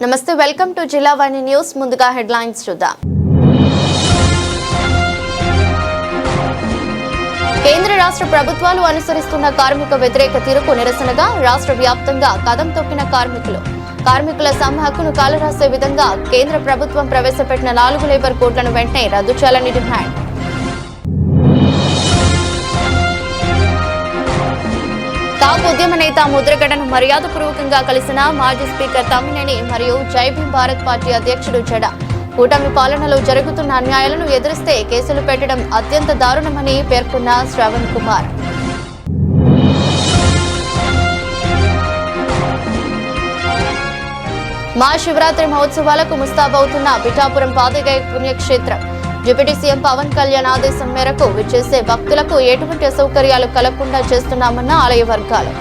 నమస్తే, welcome to జిల్లా వాణి news. ముందుగా హెడ్లైన్స్ చూద్దాం. కేంద్ర రాష్ట్ర ప్రభుత్వాలు అనుసరిస్తున్న కార్మిక వ్యతిరేక తీరుకు నిరసనగా రాష్ట్ర వ్యాప్తంగా కదం తొక్కిన కార్మికుల సమ్మె హక్కును కాలరాసే విధంగా కేంద్ర ప్రభుత్వం ప్రవేశపెట్టిన 4 లేబర్ కోడ్లను వెంటనే రద్దు చేయాలని డిమాండ్. కాపు ఉద్యమ నేత ముద్రగడను మర్యాదపూర్వకంగా కలిసిన మాజీ స్పీకర్ తమ్మినేని మరియు జై భీమ్ భారత్ పార్టీ అధ్యక్షుడు జడ. కూటమి పాలనలో జరుగుతున్న అన్యాయాలను ఎదిరిస్తే కేసులు పెట్టడం అత్యంత దారుణమని పేర్కొన్న శ్రవణ్ కుమార్. మహాశివరాత్రి మహోత్సవాలకు ముస్తాబవుతున్న పిఠాపురం పాదగయ పుణ్యక్షేత్రం. డిప్యూటీ సీఎం పవన్ కళ్యాణ్ ఆదేశం మేరకు విచ్చేసే భక్తులకు ఎటువంటి అసౌకర్యాలు కలగకుండా చేస్తున్నామన్న ఆలయ వర్గాలు.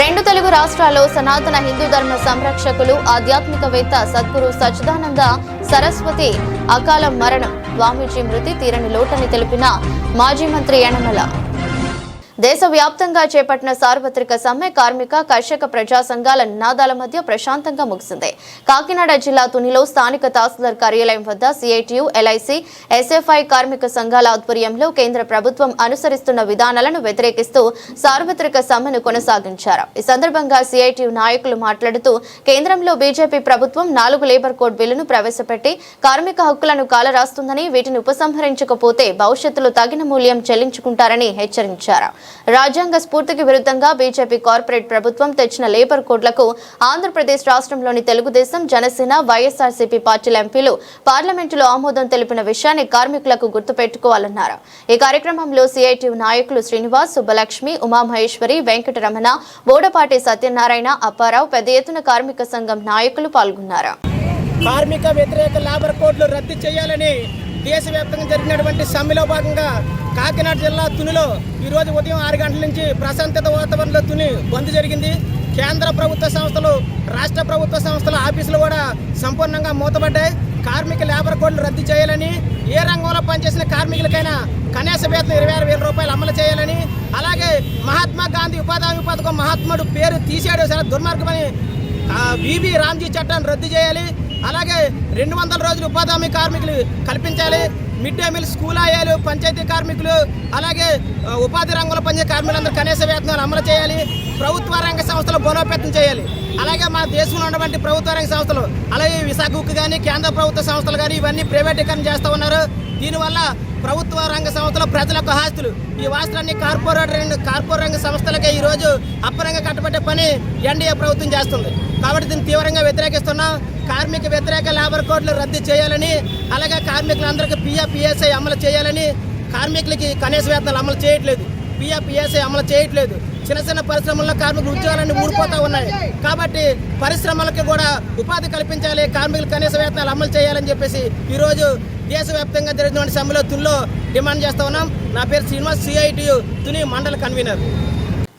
రెండు తెలుగు రాష్ట్రాల్లో సనాతన హిందూ ధర్మ సంరక్షకులు ఆధ్యాత్మికవేత్త సద్గురు సచ్చిదానంద సరస్వతి అకాల మరణం. స్వామీజీ మృతి తీరని లోటని తెలిపిన మాజీ మంత్రి యనమల. దేశవ్యాప్తంగా చేపట్టిన సార్వత్రిక సమ్మె కార్మిక కర్షక ప్రజా సంఘాల నినాదాల మధ్య ప్రశాంతంగా ముగిసింది. కాకినాడ జిల్లా తునిలో స్థానిక తహసీల్దార్ కార్యాలయం వద్ద సిఐటియు, ఎల్ఐసి, ఎస్ఎఫ్ఐ కార్మిక సంఘాల ఆధ్వర్యంలో కేంద్ర ప్రభుత్వం అనుసరిస్తున్న విధానాలను వ్యతిరేకిస్తూ సార్వత్రిక సమ్మెను కొనసాగించారు. ఈ సందర్భంగా సిఐటియు నాయకులు మాట్లాడుతూ కేంద్రంలో బీజేపీ ప్రభుత్వం 4 లేబర్ కోడ్ బిల్లును ప్రవేశపెట్టి కార్మిక హక్కులను కాలరాస్తుందని, వీటిని ఉపసంహరించకపోతే భవిష్యత్తులో తగిన మూల్యం చెల్లించుకుంటారని హెచ్చరించారు. రాజ్యాంగ స్ఫూర్తికి విరుద్ధంగా బీజేపీ కార్పొరేట్ ప్రభుత్వం తెచ్చిన లేబర్ కోడ్లకు ఆంధ్రప్రదేశ్ రాష్ట్రంలోని తెలుగుదేశం, జనసేన, వైఎస్ఆర్సీపీ పార్టీల ఎంపీలు పార్లమెంటులో ఆమోదం తెలిపిన విషయాన్ని కార్మికులకు గుర్తుపెట్టుకోవాలన్నారు. ఈ కార్యక్రమంలో సిఐటియు నాయకులు శ్రీనివాస్, సుబ్బలక్ష్మి, ఉమామహేశ్వరి, వెంకటరమణ, బోడపాటి సత్యనారాయణ, అప్పారావు, పెద్ద ఎత్తున కార్మిక సంఘం నాయకులు పాల్గొన్నారు. కార్మిక వ్యతిరేక లేబర్ కోడ్లు రద్దు చేయాలని దేశవ్యాప్తంగా జరిగినటువంటి సమ్మెలో భాగంగా కాకినాడ జిల్లా తునిలో ఈరోజు ఉదయం 6 గంటల నుంచి ప్రశాంతత వాతావరణంలో తుని బంద్ జరిగింది. కేంద్ర ప్రభుత్వ సంస్థలు, రాష్ట్ర ప్రభుత్వ సంస్థల ఆఫీసులు కూడా సంపూర్ణంగా మూతపడ్డాయి. కార్మిక లేబర్ కోడ్లు రద్దు చేయాలని, ఏ రంగంలో పనిచేసిన కార్మికులకైనా కనీస వేతనం 26,000 రూపాయలు అమలు చేయాలని, అలాగే మహాత్మా గాంధీ ఉపాధి హామీ పథకం మహాత్ముడు పేరు తీసేయడం చాలా దుర్మార్గమని బీబీ రామ్జీ చట్టాన్ని రద్దు చేయాలి. అలాగే 200 రోజులు ఉపాధి హామీ కార్మికులు కల్పించాలి. మిడ్ డే మీల్, స్కూల్ ఆయాలు, పంచాయతీ కార్మికులు, అలాగే ఉపాధి రంగంలో పనిచేసే కార్మికులందరూ కనీస వేతనాలు అమలు చేయాలి. ప్రభుత్వ రంగ సంస్థలు బలోపేతం చేయాలి. అలాగే మన దేశంలో ఉన్నటువంటి ప్రభుత్వ రంగ సంస్థలు, అలాగే విశాఖ ఉక్కు కానీ, కేంద్ర ప్రభుత్వ సంస్థలు కానీ ఇవన్నీ ప్రైవేటీకరణ చేస్తూ ఉన్నారు. దీనివల్ల ప్రభుత్వ రంగ సంస్థలు ప్రజలకు ఆస్తులు, ఈ ఆస్తులన్నీ కార్పొరేట్ రంగ సంస్థలకే ఈరోజు అప్పరంగా కట్టబెట్టే పని ఎన్డీఏ ప్రభుత్వం చేస్తుంది. కాబట్టి దీన్ని తీవ్రంగా వ్యతిరేకిస్తున్నాం. కార్మిక వ్యతిరేక లేబర్ కోడ్లు రద్దు చేయాలని, అలాగే కార్మికులందరికీ పిఎఫ్ఈఎస్ఐ అమలు చేయాలని. కార్మికులకి కనీస వేతనాలు అమలు చేయట్లేదు, పిఎఫ్ఈఎస్ఐ అమలు చేయట్లేదు. చిన్న పరిశ్రమల్లో కార్మికులు ఉద్యోగాలన్నీ ఊడిపోతూ ఉన్నాయి. కాబట్టి పరిశ్రమలకు కూడా ఉపాధి కల్పించాలి, కార్మికులు కనీస వేతనాలు అమలు చేయాలని చెప్పేసి ఈరోజు దేశవ్యాప్తంగా జరిగినటువంటి సమ్మెలో తునిలో డిమాండ్ చేస్తూ ఉన్నాం. నా పేరు శ్రీనివాస్, సిఐటియు తుని మండల కన్వీనర్.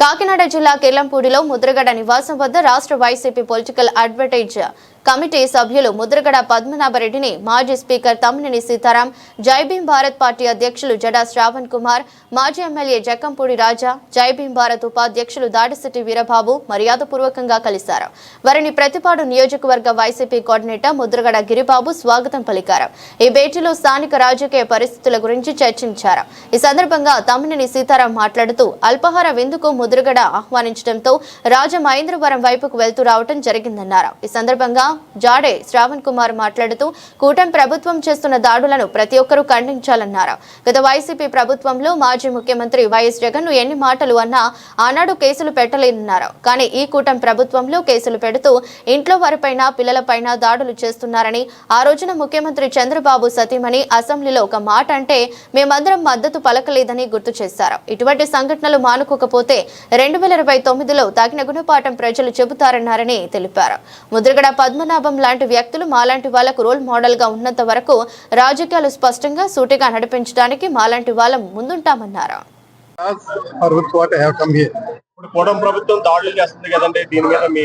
కాకినాడ జిల్లా కిర్లంపూడిలో ముద్రగడ నివాసం వద్ద రాష్ట్ర వైసీపీ పొలిటికల్ అడ్వైజ్ కమిటీ సభ్యులు ముద్రగడ పద్మనాభరెడ్డిని మాజీ స్పీకర్ తమ్మినేని సీతారాం, జై భీమ్ భారత్ పార్టీ అధ్యక్షులు జడా శ్రావణ్ కుమార్, మాజీ ఎమ్మెల్యే జక్కంపూడి రాజా, జై భీమ్ భారత్ ఉపాధ్యక్షులు దాడిశెట్టి వీరబాబు మర్యాదపూర్వకంగా కలిశారు. వారిని ప్రతిపాడు నియోజకవర్గ వైసీపీ కోఆర్డినేటర్ ముద్రగడ గిరిబాబు స్వాగతం పలికారు. ఈ భేటీలో స్థానిక రాజకీయ పరిస్థితుల గురించి చర్చించారు. ఈ సందర్భంగా తమ్మినేని సీతారాం మాట్లాడుతూ అల్పాహార విందుకు ముద్రగడ ఆహ్వానించడంతో రాజమహేంద్రవరం వైపుకు వెళ్తూ రావడం జరిగిందన్నారు. ఈ సందర్భంగా జాడే శ్రావణ్ కుమార్ మాట్లాడుతూ కూటమి ప్రభుత్వం చేస్తున్న దాడులను ప్రతి ఒక్కరూ ఖండించాలన్నారు. గత వైసీపీ ప్రభుత్వంలో మాజీ ముఖ్యమంత్రి వైఎస్ జగన్ ఎన్ని మాటలు అన్నా ఆనాడు కేసులు పెట్టలేదన్నారు. కానీ ఈ కూటమి ప్రభుత్వంలో కేసులు పెడుతూ ఇంట్లో వారిపైన, పిల్లలపైన దాడులు చేస్తున్నారని, ఆ రోజున ముఖ్యమంత్రి చంద్రబాబు సతీమణి అసెంబ్లీలో ఒక మాట అంటే మేమందరం మద్దతు పలకలేదని గుర్తు చేశారు. ఇటువంటి సంఘటనలు మానుకోకపోతే 2029లో తగిన గుణపాఠం ప్రజలు చెబుతారన్నారని తెలిపారు. ముద్రగడ పద్మనాభం లాంటి వ్యక్తులు మాలాంటి వాళ్లకు రోల్ మోడల్ గా ఉన్నంత వరకు రాజకీయాలు స్పష్టంగా సూటిగా నడిపించడానికి మాలాంటి వాళ్ళం ముందుంటామన్నారు. ప్రభుత్వం దాడులు చేస్తుంది కదండి, దీని మీద మీ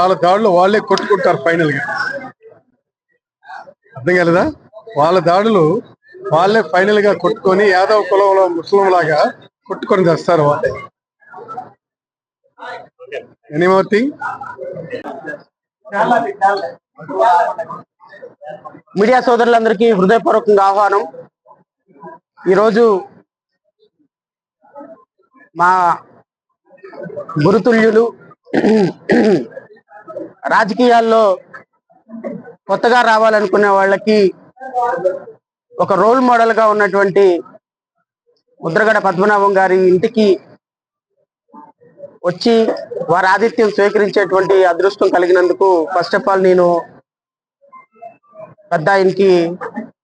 వాళ్ళ దాడులు వాళ్ళే కొట్టుకుంటారు. ఫైనల్ గా అర్థం కాలేదా? వాళ్ళ దాడులు వాళ్ళే ఫైనల్ గా కొట్టుకొని యాదవ్ కులంలో ముస్లిం లాగా కొట్టుకొని తెస్తారు వాళ్ళే. Anymore thing. మీడియా సోదరులందరికీ హృదయపూర్వకంగా ఆహ్వానం. ఈరోజు మా గురుతుల్యులు రాజకీయాల్లో కొత్తగా రావాలనుకునే వాళ్ళకి ఒక రోల్ మోడల్ గా ఉన్నటువంటి ముద్రగడ పద్మనాభం గారి ఇంటికి వచ్చి వారి ఆతిథ్యం స్వీకరించేటువంటి అదృష్టం కలిగినందుకు ఫస్ట్ ఆఫ్ ఆల్ నేను పెద్ద ఆయనకి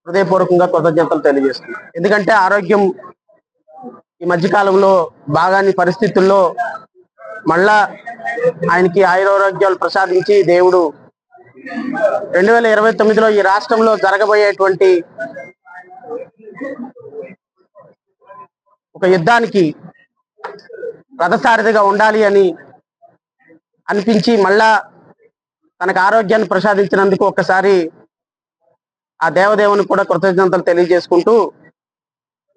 హృదయపూర్వకంగా కృతజ్ఞతలు తెలియజేస్తున్నాను. ఎందుకంటే ఆరోగ్యం ఈ మధ్యకాలంలో బాగాని పరిస్థితుల్లో మళ్ళా ఆయనకి ఆయురారోగ్యాలు ప్రసాదించి దేవుడు 2029లో ఈ రాష్ట్రంలో జరగబోయేటువంటి ఒక యుద్ధానికి రథసారథిగా ఉండాలి అని అనిపించి మళ్ళా తనకు ఆరోగ్యాన్ని ప్రసాదించినందుకు ఒక్కసారి ఆ దేవదేవుని కూడా కృతజ్ఞతలు తెలియజేసుకుంటూ,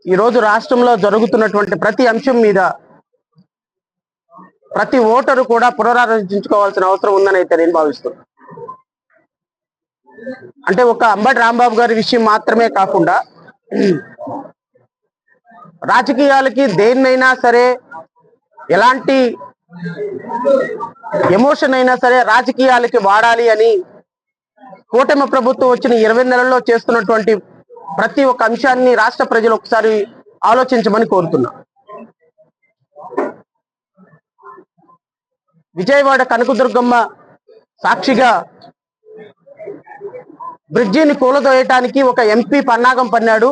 ఈరోజు రాష్ట్రంలో జరుగుతున్నటువంటి ప్రతి అంశం మీద ప్రతి ఓటరు కూడా పునరాలోచించుకోవాల్సిన అవసరం ఉందని అయితే నేను భావిస్తున్నాను. అంటే ఒక అంబటి రాంబాబు గారి విషయం మాత్రమే కాకుండా రాజకీయాలకి దేన్నైనా సరే, ఎలాంటి ఎమోషన్ అయినా సరే రాజకీయాలకి వాడాలి అని కూటమి ప్రభుత్వం వచ్చిన 20 నెలల్లో చేస్తున్నటువంటి ప్రతి ఒక్క అంశాన్ని రాష్ట్ర ప్రజలు ఒకసారి ఆలోచించమని కోరుతున్నా. విజయవాడ కనకదుర్గమ్మ సాక్షిగా బ్రిడ్జిని కూలదోయటానికి ఒక ఎంపీ పన్నాగం పన్నాడు.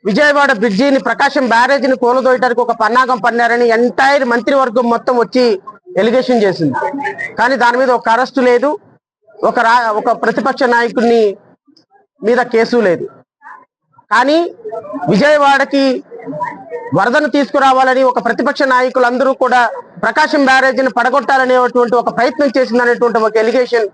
విజయవాడ బ్రిడ్జిని, ప్రకాశం బ్యారేజీని కూలదోయటానికి ఒక పన్నాగం పన్నారని ఎంటైర్ మంత్రివర్గం మొత్తం వచ్చి ఎలిగేషన్ చేసింది. కానీ దాని మీద ఒక అరెస్టు లేదు, ఒక ప్రతిపక్ష నాయకుడిని మీద కేసు లేదు. కానీ విజయవాడకి వరదను తీసుకురావాలని ఒక ప్రతిపక్ష నాయకులందరూ కూడా ప్రకాశం బ్యారేజీని పడగొట్టాలనేటువంటి ఒక ప్రయత్నం చేసిందనేటువంటి ఒక ఎలిగేషన్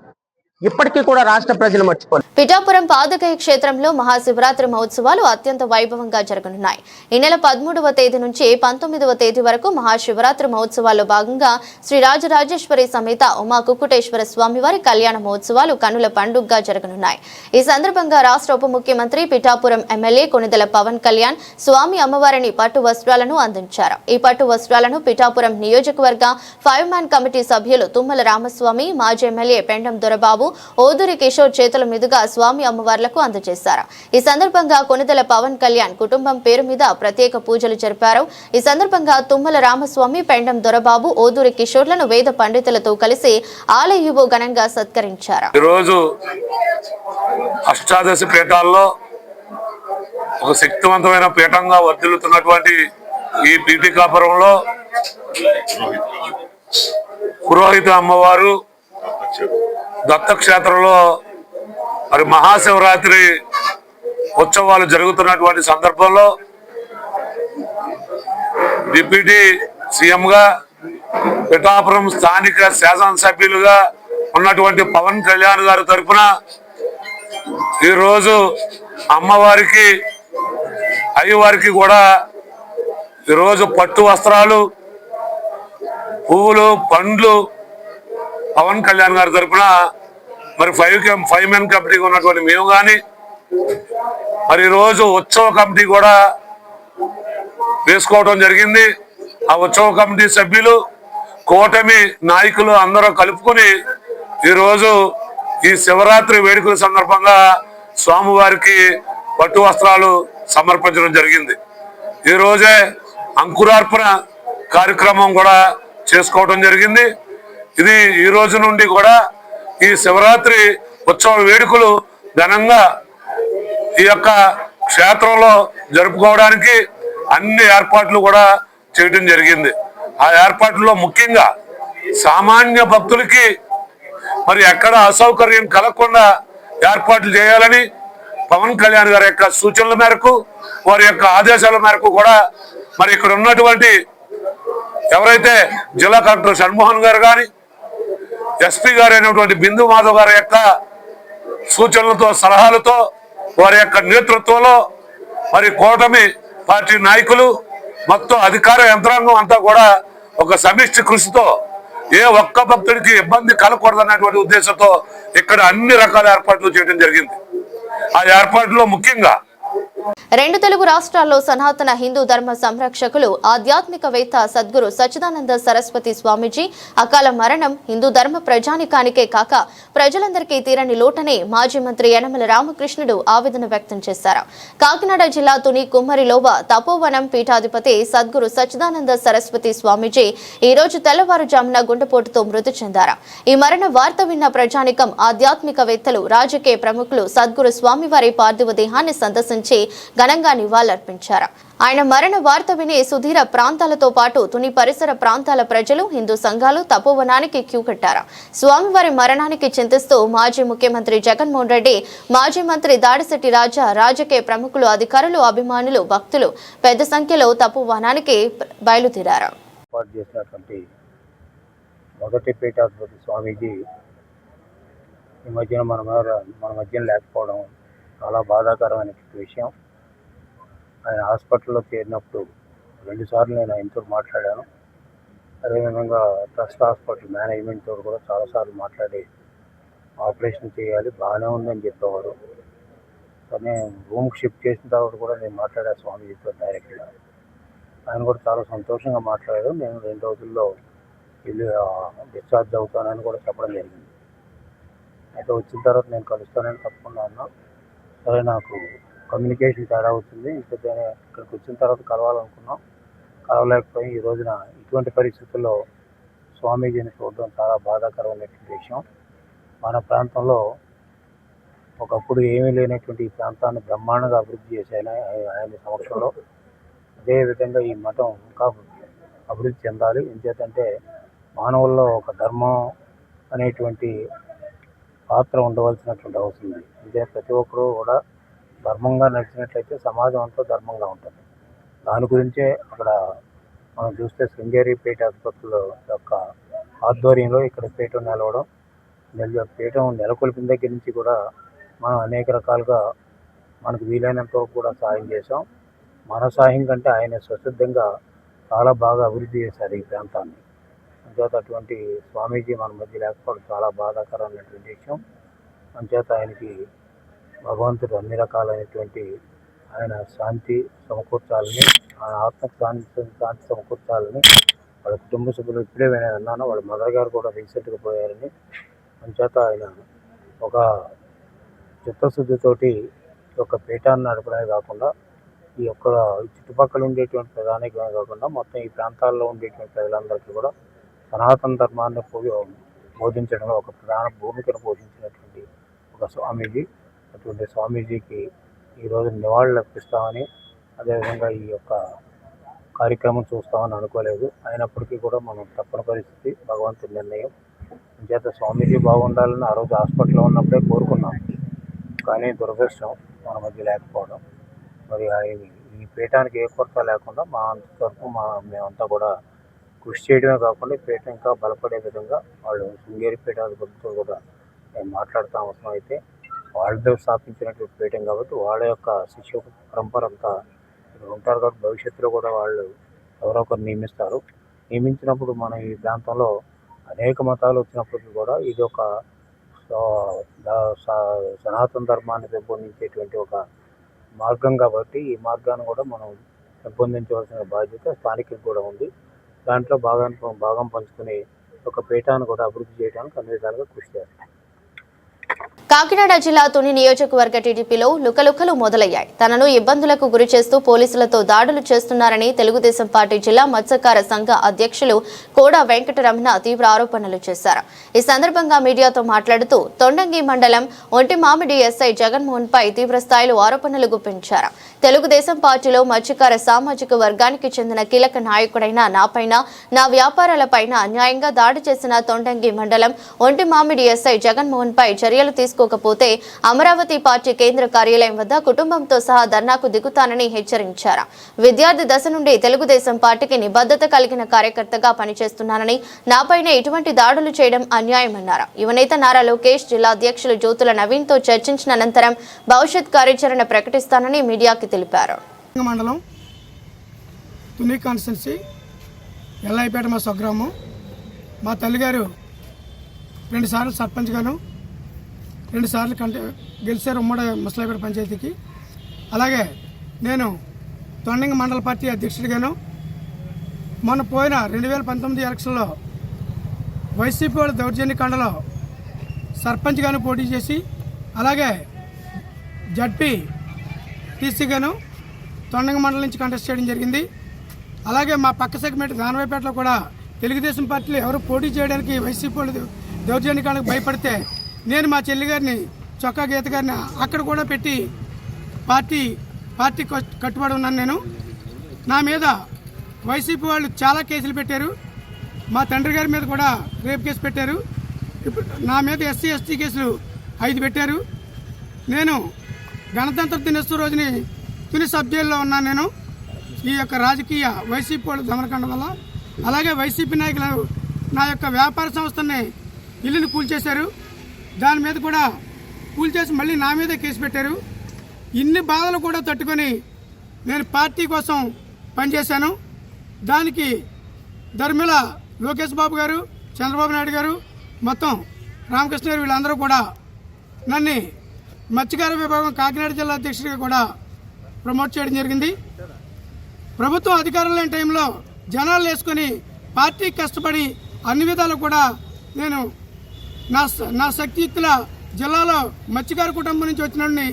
ఇప్పటికీ కూడా రాష్ట్ర ప్రజలు మర్చిపోలేదు. పిఠాపురం పాదగయ క్షేత్రంలో మహాశివరాత్రి మహోత్సవాలు అత్యంత వైభవంగా జరగనున్నాయి. ఈ నెల 13వ తేదీ నుంచి 19వ తేదీ వరకు మహాశివరాత్రి మహోత్సవాల్లో భాగంగా శ్రీ రాజరాజేశ్వరి సమేత ఉమా కుక్కుటేశ్వర స్వామివారి కళ్యాణ మహోత్సవాలు కన్నుల పండుగగా జరగనున్నాయి. ఈ సందర్భంగా రాష్ట్ర ఉప ముఖ్యమంత్రి పిఠాపురం ఎమ్మెల్యే కొణిదెల పవన్ కళ్యాణ్ స్వామి అమ్మవారిని పట్టు వస్త్రాలను అందించారు. ఈ పట్టు వస్త్రాలను పిఠాపురం నియోజకవర్గ 5 మ్యాన్ కమిటీ సభ్యులు తుమ్మల రామస్వామి, మాజీ ఎమ్మెల్యే పెండం దొరబాబు, ఓదూరి కిషోర్ చేతుల మీదుగా స్వామి అమ్మవార్లకు అందజేశారు. ఈ సందర్భంగా కొణిదెల పవన్ కళ్యాణ్ కుటుంబం పేరు మీద ప్రత్యేక పూజలు జరిపారు. ఈ సందర్భంగా తుమ్మల రామస్వామి, పెండం దొరబాబు, ఓదూరి కిషోర్లను వేద పండితులతో కలిసి ఆలయ ఘనంగా సత్కరించారు. ఈరోజు అష్టాదశ పీఠాల్లో ఒక శక్తివంతమైన పీఠంగా వర్ధిల్లుతున్నటువంటి ఈ పీఠికాపురంలో పురోహిత అమ్మవారు దత్తక్షేత్రంలో మరి మహాశివరాత్రి ఉత్సవాలు జరుగుతున్నటువంటి సందర్భంలో డిప్యూటీ సీఎంగా పిఠాపురం స్థానిక శాసనసభ్యులుగా ఉన్నటువంటి పవన్ కళ్యాణ్ గారి తరఫున ఈరోజు అమ్మవారికి, అయ్యవారికి కూడా ఈరోజు పట్టు వస్త్రాలు, పువ్వులు, పండ్లు పవన్ కళ్యాణ్ గారి తరఫున మరి 5 మెన్ కమిటీగా ఉన్నటువంటి మేము కానీ, మరి ఈరోజు ఉత్సవ కమిటీ కూడా వేసుకోవడం జరిగింది. ఆ ఉత్సవ కమిటీ సభ్యులు, కూటమి నాయకులు అందరూ కలుపుకుని ఈరోజు ఈ శివరాత్రి వేడుకల సందర్భంగా స్వామివారికి పట్టు వస్త్రాలు సమర్పించడం జరిగింది. ఈరోజే అంకురార్పణ కార్యక్రమం కూడా చేసుకోవడం జరిగింది. ఇది ఈ రోజు నుండి కూడా ఈ శివరాత్రి ఉత్సవ వేడుకలు ఘనంగా ఈ యొక్క క్షేత్రంలో జరుపుకోవడానికి అన్ని ఏర్పాట్లు కూడా చేయడం జరిగింది. ఆ ఏర్పాట్లలో ముఖ్యంగా సామాన్య భక్తులకి మరి ఎక్కడ అసౌకర్యం కలగకుండా ఏర్పాట్లు చేయాలని పవన్ కళ్యాణ్ గారి యొక్క సూచనల మేరకు, వారి యొక్క ఆదేశాల మేరకు కూడా మరి ఇక్కడ ఉన్నటువంటి ఎవరైతే జిల్లా కలెక్టర్ షణ్మోహన్ గారు కానీ, ఎస్పీ గారు అయినటువంటి బిందు మాధవ్ గారి యొక్క సూచనలతో, సలహాలతో వారి యొక్క నేతృత్వంలో మరి కూటమి పార్టీ నాయకులు మొత్తం అధికార యంత్రాంగం అంతా కూడా ఒక సమిష్టి కృషితో ఏ ఒక్క భక్తుడికి ఇబ్బంది కలగకూడదన్నటువంటి ఉద్దేశంతో ఇక్కడ అన్ని రకాల ఏర్పాట్లు చేయడం జరిగింది. ఆ ఏర్పాట్లో ముఖ్యంగా రెండు తెలుగు రాష్ట్రాల్లో సనాతన హిందూ ధర్మ సంరక్షకులు ఆధ్యాత్మికవేత్త సద్గురు సచ్చిదానంద సరస్వతి స్వామీజీ అకాల మరణం హిందూ ధర్మ ప్రజానికానికే కాక ప్రజలందరికీ తీరని లోటనే మాజీ మంత్రి యనమల రామకృష్ణుడు ఆవేదన వ్యక్తం చేశారు. కాకినాడ జిల్లా తుని కుమ్మరిలోవ తపోవనం పీఠాధిపతి సద్గురు సచ్చిదానంద సరస్వతి స్వామీజీ ఈ రోజు తెల్లవారుజామున గుండెపోటుతో మృతి చెందారు. ఈ మరణ వార్త విన్న ప్రజానికం, ఆధ్యాత్మికవేత్తలు, రాజకీయ ప్రముఖులు సద్గురు స్వామివారి పార్థివ దేహాన్ని సందర్శించి ఘనంగా నివాళులర్పించారు. ఆయన మరణ వార్త విని సుదూర ప్రాంతాలతో పాటు తుని పరిసర ప్రాంతాల ప్రజలు, హిందూ సంఘాలు తపోవనానికి క్యూ కట్టారు. స్వామివారి మరణానికి చింతిస్తూ మాజీ ముఖ్యమంత్రి జగన్మోహన్ రెడ్డి, మాజీ మంత్రి దాడిశెట్టి రాజా, రాజకీయ ప్రముఖులు, అధికారులు, అభిమానులు, భక్తులు పెద్ద సంఖ్యలో తపోవనానికి బయలుదేరారు. మొదటి పీఠాధిపతి స్వామీజీ ఈ మధ్యన మన మధ్యన లేకపోవడం చాలా బాధాకరమైన విషయం. ఆయన హాస్పిటల్లో చేరినప్పుడు 2 సార్లు నేను ఆయనతో మాట్లాడాను. అదేవిధంగా ట్రస్ట్ హాస్పిటల్ మేనేజ్మెంట్తో కూడా చాలాసార్లు మాట్లాడి ఆపరేషన్ చేయాలి, బాగానే ఉందని చెప్పేవారు. కానీ రూమ్కి షిఫ్ట్ చేసిన తర్వాత కూడా నేను మాట్లాడా స్వామీజీతో డైరెక్ట్గా. ఆయన కూడా చాలా సంతోషంగా మాట్లాడారు. నేను 2 రోజుల్లో వెళ్ళి డిశ్చార్జ్ అవుతానని కూడా చెప్పడం జరిగింది. అయితే వచ్చిన తర్వాత నేను కలుస్తానని తప్పకుండా అన్నా. సరే, నాకు కమ్యూనికేషన్ తేడా వచ్చింది. ఇక్కడికి వచ్చిన తర్వాత కలవాలనుకున్నాం, కలవలేకపోయి ఈ రోజున ఇటువంటి పరిస్థితుల్లో స్వామీజీని చూడడం చాలా బాధాకరమైనటువంటి విషయం. మన ప్రాంతంలో ఒకప్పుడు ఏమీ లేనటువంటి ఈ ప్రాంతాన్ని బ్రహ్మాండంగా అభివృద్ధి చేశాను ఆయన సమక్షంలో. అదేవిధంగా ఈ మఠం ఇంకా అభివృద్ధి చెందాలి. ఎందుకంటే మానవుల్లో ఒక ధర్మం అనేటువంటి పాత్ర ఉండవలసినటువంటి అవసరం ఉంది. ఇదే ప్రతి ఒక్కరూ కూడా ధర్మంగా నడిచినట్లయితే సమాజం అంతా ధర్మంగా ఉంటుంది. దాని గురించే అక్కడ మనం చూస్తే శృంగేరి పీఠాధిపతుల యొక్క ఆధ్వర్యంలో ఇక్కడ పీఠం నిలవడం, పీఠం నెలకొల్పిన దగ్గర నుంచి కూడా మనం అనేక రకాలుగా మనకు వీలైనంత వరకు కూడా సాయం చేసాం. మన సాయం కంటే ఆయన స్వసిద్ధంగా చాలా బాగా అభివృద్ధి చేశారు ఈ ప్రాంతాన్ని. అంచేత అటువంటి స్వామీజీ మన మధ్య లేకపోవడం చాలా బాధాకరమైనటువంటి విషయం. అంచేత ఆయనకి భగవంతుడు అన్ని రకాలైనటువంటి ఆయన శాంతి సమకూర్చాలని, ఆయన ఆత్మకు శాంతి సమకూర్చాలని వాళ్ళ కుటుంబ సభ్యులు ఇప్పుడే విన్నాను. వాళ్ళ మదర్ గారు కూడా రీసెంట్గా పోయారని. అంచేత ఆయన ఒక చిత్తశుద్ధితోటి ఒక పీఠాన్ని నడపడమే కాకుండా ఈ యొక్క చుట్టుపక్కల ఉండేటువంటి ప్రధానికమే కాకుండా మొత్తం ఈ ప్రాంతాల్లో ఉండేటువంటి ప్రజలందరికీ కూడా సనాతన ధర్మాన్ని బోధించడంలో ఒక ప్రధాన భూమికను పోషించినటువంటి ఒక స్వామీజీ. అటువంటి స్వామీజీకి ఈరోజు నివాళులు అర్పిస్తామని, అదేవిధంగా ఈ యొక్క కార్యక్రమం చూస్తామని అనుకోలేదు. అయినప్పటికీ కూడా మనం తప్పని పరిస్థితి, భగవంతుడి నిర్ణయం. అంచేత స్వామీజీ బాగుండాలని ఆ రోజు హాస్పిటల్లో ఉన్నప్పుడే కోరుకున్నాం. కానీ దురదృష్టం మన మధ్య లేకపోవడం. మరి ఈ పీఠానికి ఏ కొరత లేకుండా మా అంతవరకు మేమంతా కూడా కృషి చేయడమే కాకుండా ఈ పీఠం ఇంకా బలపడే విధంగా వాళ్ళు శృంగేరి పీఠాధిపతులతో కూడా మేము మాట్లాడుతూ అవసరం అయితే వాళ్ళతో స్థాపించినటువంటి పీఠం కాబట్టి వాళ్ళ యొక్క శిష్య పరంపర అంతా ఉంటారు కాబట్టి భవిష్యత్తులో కూడా వాళ్ళు ఎవరో ఒకరు నియమిస్తారు. నియమించినప్పుడు మన ఈ ప్రాంతంలో అనేక మతాలు వచ్చినప్పటికీ కూడా ఇది ఒక సనాతన ధర్మాన్ని పెంపొందించేటువంటి ఒక మార్గం కాబట్టి ఈ మార్గాన్ని కూడా మనం పెంపొందించవలసిన బాధ్యత స్థానికులకు కూడా ఉంది. దాంట్లో భాగం పంచుకుని ఒక పీఠాన్ని కూడా అభివృద్ధి చేయడానికి అన్ని విధాలుగా కృషి చేస్తాం. కాకినాడ జిల్లా తుని నియోజకవర్గ టీడీపీలో లుకలుకలు మొదలయ్యాయి. తనను ఇబ్బందులకు గురి చేస్తూ పోలీసులతో దాడులు చేస్తున్నారని తెలుగుదేశం పార్టీ జిల్లా మత్స్యకార సంఘ అధ్యక్షులు కోడా వెంకటరమణ తీవ్ర ఆరోపణలు చేశారు. ఈ సందర్భంగా మీడియాతో మాట్లాడుతూ తొండంగి మండలం ఒంటిమామిడి ఎస్ఐ జగన్మోహన్ పై తీవ్ర స్థాయిలో ఆరోపణలు గుప్పించారు. తెలుగుదేశం పార్టీలో మత్స్యకార సామాజిక వర్గానికి చెందిన కీలక నాయకుడైన నాపైన, నా వ్యాపారాలపైన అన్యాయంగా దాడి చేసిన తొండంగి మండలం ఒంటిమామిడి ఎస్ఐ జగన్మోహన్ పై చర్యలు తీసుకు తీసుకోకపోతే అమరావతి పార్టీ కేంద్ర కార్యాలయం వద్ద కుటుంబంతో సహా ధర్నాకు దిగుతానని హెచ్చరించారు. విద్యార్థి దశ నుండి తెలుగుదేశం పార్టీకి నిబద్ధత కలిగిన కార్యకర్తగా పనిచేస్తున్నానని, నాపైనే ఇటువంటి దాడులు చేయడం అన్యాయమన్నారు. యువనేత నారా లోకేష్ జిల్లా అధ్యక్షులు జ్యోతుల నవీన్ తో చర్చించిన అనంతరం భవిష్యత్ కార్యాచరణ ప్రకటిస్తానని మీడియాకి తెలిపారు. మండలం తుని కాన్స్టిట్యున్సీ ఎల్లాయిపేట మా స్వగ్రామం. మా తల్లిగారు 2 సార్లు సర్పంచ్గాను 2 సార్లు గెలిచారు ఉమ్మడి ముసలాయిపేట పంచాయతీకి. అలాగే నేను తొండంగి మండల పార్టీ అధ్యక్షుడిగాను మొన్న పోయిన 2019 ఎలక్షన్లో వైసీపీ వాళ్ళ దౌర్జన్యకాండలో సర్పంచ్గాను పోటీ చేసి, అలాగే జడ్పీ టీసీగాను తొండంగి మండలం నుంచి కంటెస్ట్ చేయడం జరిగింది. అలాగే మా పక్క సెగ్మెంట్ దానవాయిపేటలో కూడా తెలుగుదేశం పార్టీలో ఎవరు పోటీ చేయడానికి వైసీపీ వాళ్ళు దౌర్జన్యకాండకు భయపడితే నేను మా చెల్లి గారిని చొక్కా గీత గారిని అక్కడ కూడా పెట్టి పార్టీ కట్టుబడి ఉన్నాను. నేను నా మీద వైసీపీ వాళ్ళు చాలా కేసులు పెట్టారు. మా తండ్రి గారి మీద కూడా రేప్ కేసు పెట్టారు. ఇప్పుడు నా మీద ఎస్సీ ఎస్టీ కేసులు 5 పెట్టారు. నేను గణతంత్ర దినోత్సవ రోజుని తుని సబ్ జైల్లో ఉన్నాను. నేను ఈ యొక్క రాజకీయ వైసీపీ వాళ్ళు దమనకాండ వల్ల. అలాగే వైసీపీ నాయకులు నా యొక్క వ్యాపార సంస్థని ఇల్లుని కూల్చేశారు. దాని మీద కూడా కూల్చేసి మళ్ళీ నా మీదే కేసు పెట్టారు. ఇన్ని బాధలు కూడా తట్టుకొని నేను పార్టీ కోసం పనిచేశాను. దానికి ధర్మిల లోకేష్ బాబు గారు, చంద్రబాబు నాయుడు గారు, మొత్తం రామకృష్ణ గారు వీళ్ళందరూ కూడా నన్ను మత్స్యకార విభాగం కాకినాడ జిల్లా అధ్యక్షుడిగా కూడా ప్రమోట్ చేయడం జరిగింది. ప్రభుత్వం అధికారం లేని టైంలో జనాలు వేసుకొని పార్టీ కష్టపడి అన్ని విధాలు కూడా నేను నా శక్తియుక్తుల జిల్లాలో మత్స్యకార కుటుంబం నుంచి వచ్చిన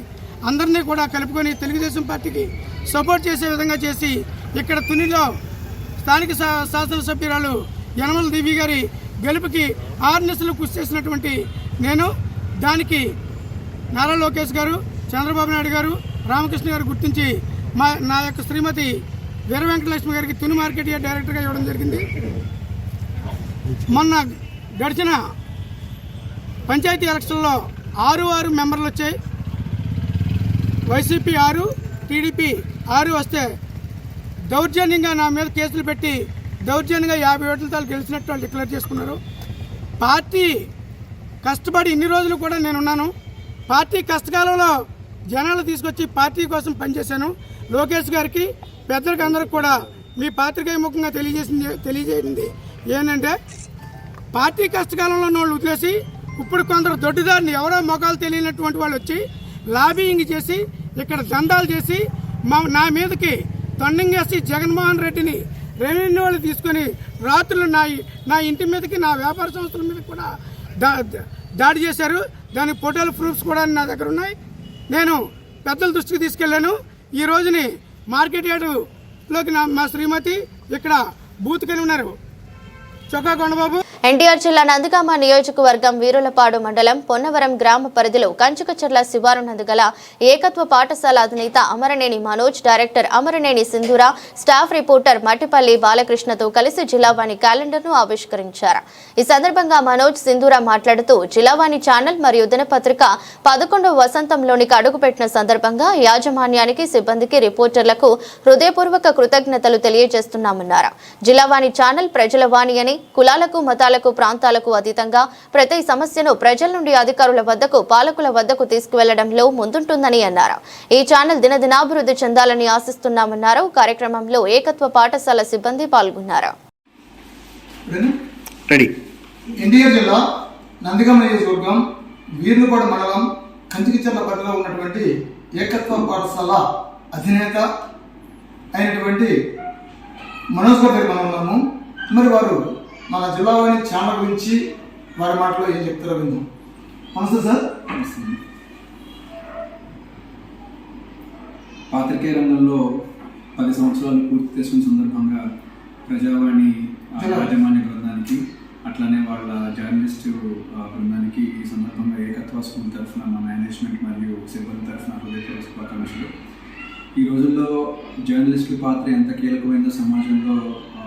అందరినీ కూడా కలుపుకొని తెలుగుదేశం పార్టీకి సపోర్ట్ చేసే విధంగా చేసి ఇక్కడ తునిలో స్థానిక శాసనసభ్యురాలు యనమల దేవి గారి గెలుపుకి 6 నెలలు కృషి చేసినటువంటి నేను దానికి నారా లోకేష్ గారు, చంద్రబాబు నాయుడు గారు, రామకృష్ణ గారు గుర్తించి నా యొక్క శ్రీమతి వీర వెంకటలక్ష్మి గారికి తుని మార్కెట్ యార్డ్ డైరెక్టర్గా ఇవ్వడం జరిగింది. మొన్న గడిచిన పంచాయతీ ఎలక్షన్లో 6 మెంబర్లు వచ్చాయి. వైసీపీ 6, టీడీపీ 6 వస్తే దౌర్జన్యంగా నా మీద కేసులు పెట్టి దౌర్జన్యంగా 50 ఓట్లతో గెలిచినట్టు వాళ్ళు డిక్లేర్ చేసుకున్నారు. పార్టీ కష్టపడి ఇన్ని రోజులు కూడా నేనున్నాను. పార్టీ కష్టకాలంలో జనాలు తీసుకొచ్చి పార్టీ కోసం పనిచేశాను. లోకేష్ గారికి, పెద్దలకు అందరికి కూడా మీ పాత్రికేయ ముఖంగా తెలియజేసింది ఏంటంటే, పార్టీ కష్టకాలంలో వాళ్ళు వదిలేసి ఇప్పుడు కొందరు దొడ్డిదారిని ఎవరో మొఖాలు తెలియనటువంటి వాళ్ళు వచ్చి లాబింగ్ చేసి ఇక్కడ దందాలు చేసి నా మీదకి తొండంగేసి జగన్మోహన్ రెడ్డిని రెవెన్యూ వాళ్ళు తీసుకొని రాత్రులు నా ఇంటి మీదకి, నా వ్యాపార సంస్థల మీద కూడా దాడి చేశారు. దానికి ఫోటోలు ప్రూఫ్స్ కూడా నా దగ్గర ఉన్నాయి. నేను పెద్దల దృష్టికి తీసుకెళ్లాను. ఈ రోజుని మార్కెట్ యార్డులోకి మా శ్రీమతి ఇక్కడ బూత్ కని ఉన్నారు చొక్కా కొండబాబు. ఎన్టీఆర్ జిల్లా నందిగామ నియోజకవర్గం వీరులపాడు మండలం పొన్నవరం గ్రామ పరిధిలో కంచుకచర్ల శివారు నందుగల ఏకత్వ పాఠశాల అధినేత అమరనేని మనోజ్, డైరెక్టర్ అమరనేని సింధూర, స్టాఫ్ రిపోర్టర్ మట్టిపల్లి బాలకృష్ణతో కలిసి జిల్లావాణి క్యాలెండర్ను ఆవిష్కరించారు. ఈ సందర్భంగా మనోజ్, సింధూర మాట్లాడుతూ జిల్లావాణి ఛానల్ మరియు దినపత్రిక 11వ వసంతంలోనికి అడుగుపెట్టిన సందర్భంగా యాజమాన్యానికి, సిబ్బందికి, రిపోర్టర్లకు హృదయపూర్వక కృతజ్ఞతలు తెలియజేస్తున్నామన్నారు. జిల్లావాణి ఛానల్ ప్రజల వాణి అని, కులాలకు, మతాలకు, ప్రాంతాలకు అతీతంగా ప్రతి సమస్యను ప్రజల నుండి అధికారుల వద్దకు, పాలకుల వద్దకు తీసుకువెళ్లడంలో ముందుంటుందని అన్నారు. ఈ ఛానల్ దినదినాభివృద్ధి చెందాలని ఆశిస్తున్నామన్నారు. కార్యక్రమంలో ఏకత్వ పాఠశాల సిబ్బంది పాల్గొన్నారు. ఎన్టీఆర్ జిల్లా నందిగామ నియోజకవర్గం వీర్లపాడు మండలం కంచికిచర్ల పరిధిలో ఉన్నటువంటి ఏకత్వ పాఠశాల అధినేత అయినటువంటి మనోజ్ గారి దగ్గర మనం ఉన్నాము. మరి వారు మన జిల్లాలోని ఛానల్ గురించి వారి మాటలో ఏం చెప్తారో విందాం. నమస్తే సార్. పాత్రికేయ రంగంలో 10 సంవత్సరాలు పూర్తి చేసుకున్న సందర్భంగా ప్రజావాణి యాజమాన్య బృందానికి, అట్లానే వాళ్ళ జర్నలిస్టు బృందానికి ఈ సందర్భంగా ఏకత్వ స్కూల్ తరఫున మా మేనేజ్మెంట్ మరియు సిబ్బంది తరఫున హృదయపూర్వక శుభాకాంక్షలు. ఈ రోజుల్లో జర్నలిస్టుల పాత్ర ఎంత కీలకమైందో సమాజంలో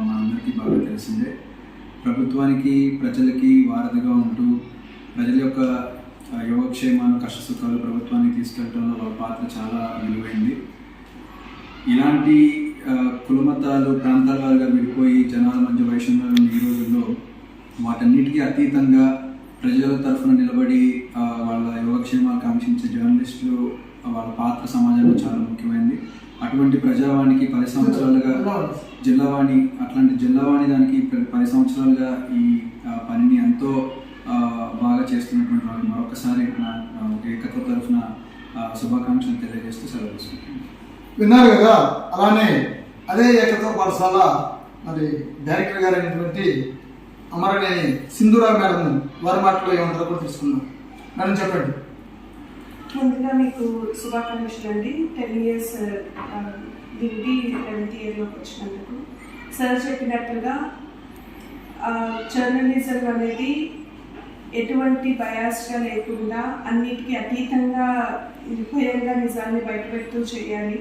మనందరికీ బాగా తెలిసిందే. ప్రభుత్వానికి, ప్రజలకి వారధిగా ఉంటూ ప్రజల యొక్క యోగక్షేమాలు కష్టసుఖాలు ప్రభుత్వానికి తీసుకెళ్లడంలో వాళ్ళ పాత్ర చాలా విలువైంది. ఇలాంటి కులమతాలు ప్రాంతాల వారిగా విడిపోయి జనాల మధ్య వైషమ్యాలు ఈ రోజుల్లో వాటన్నిటికీ అతీతంగా ప్రజల తరఫున నిలబడి వాళ్ళ యోగక్షేమాలు కాంక్షించే జర్నలిస్టులు వాళ్ళ పాత్ర సమాజంలో చాలా ముఖ్యమైనది. అటువంటి ప్రజావాణికి 10 సంవత్సరాలుగా అట్లాంటి జిల్లావాణి దానికి 10 సంవత్సరాలుగా ఈ పనిని ఎంతో బాగా చేస్తున్నటువంటి వాళ్ళు మరొకసారి ఏకత్వ తరఫున శుభాకాంక్షలు తెలియజేస్తూ సెలవు తీసుకుంటున్నాను. విన్నారు కదా. అలానే అదే ఏకత్వ పాఠశాల మరి డైరెక్టర్ గారు అయినటువంటి అమరనేని సింధూరా మేడం వారి మాటలో ఏమంటారో కూడా తెలుసుకుందాం. మేడం చెప్పండి. ముందుగా మీకు శుభాకాంక్షలు అండి. 10 years దిండి 11th yearలోకి వచ్చినందుకు. సార్ చెప్పినట్టుగా జర్నలిజం అనేది ఎటువంటి బయాస్గా లేకుండా అన్నిటికీ అతీతంగా నిర్భయంగా నిజాన్ని బయటపెడుతూ చేయాలి.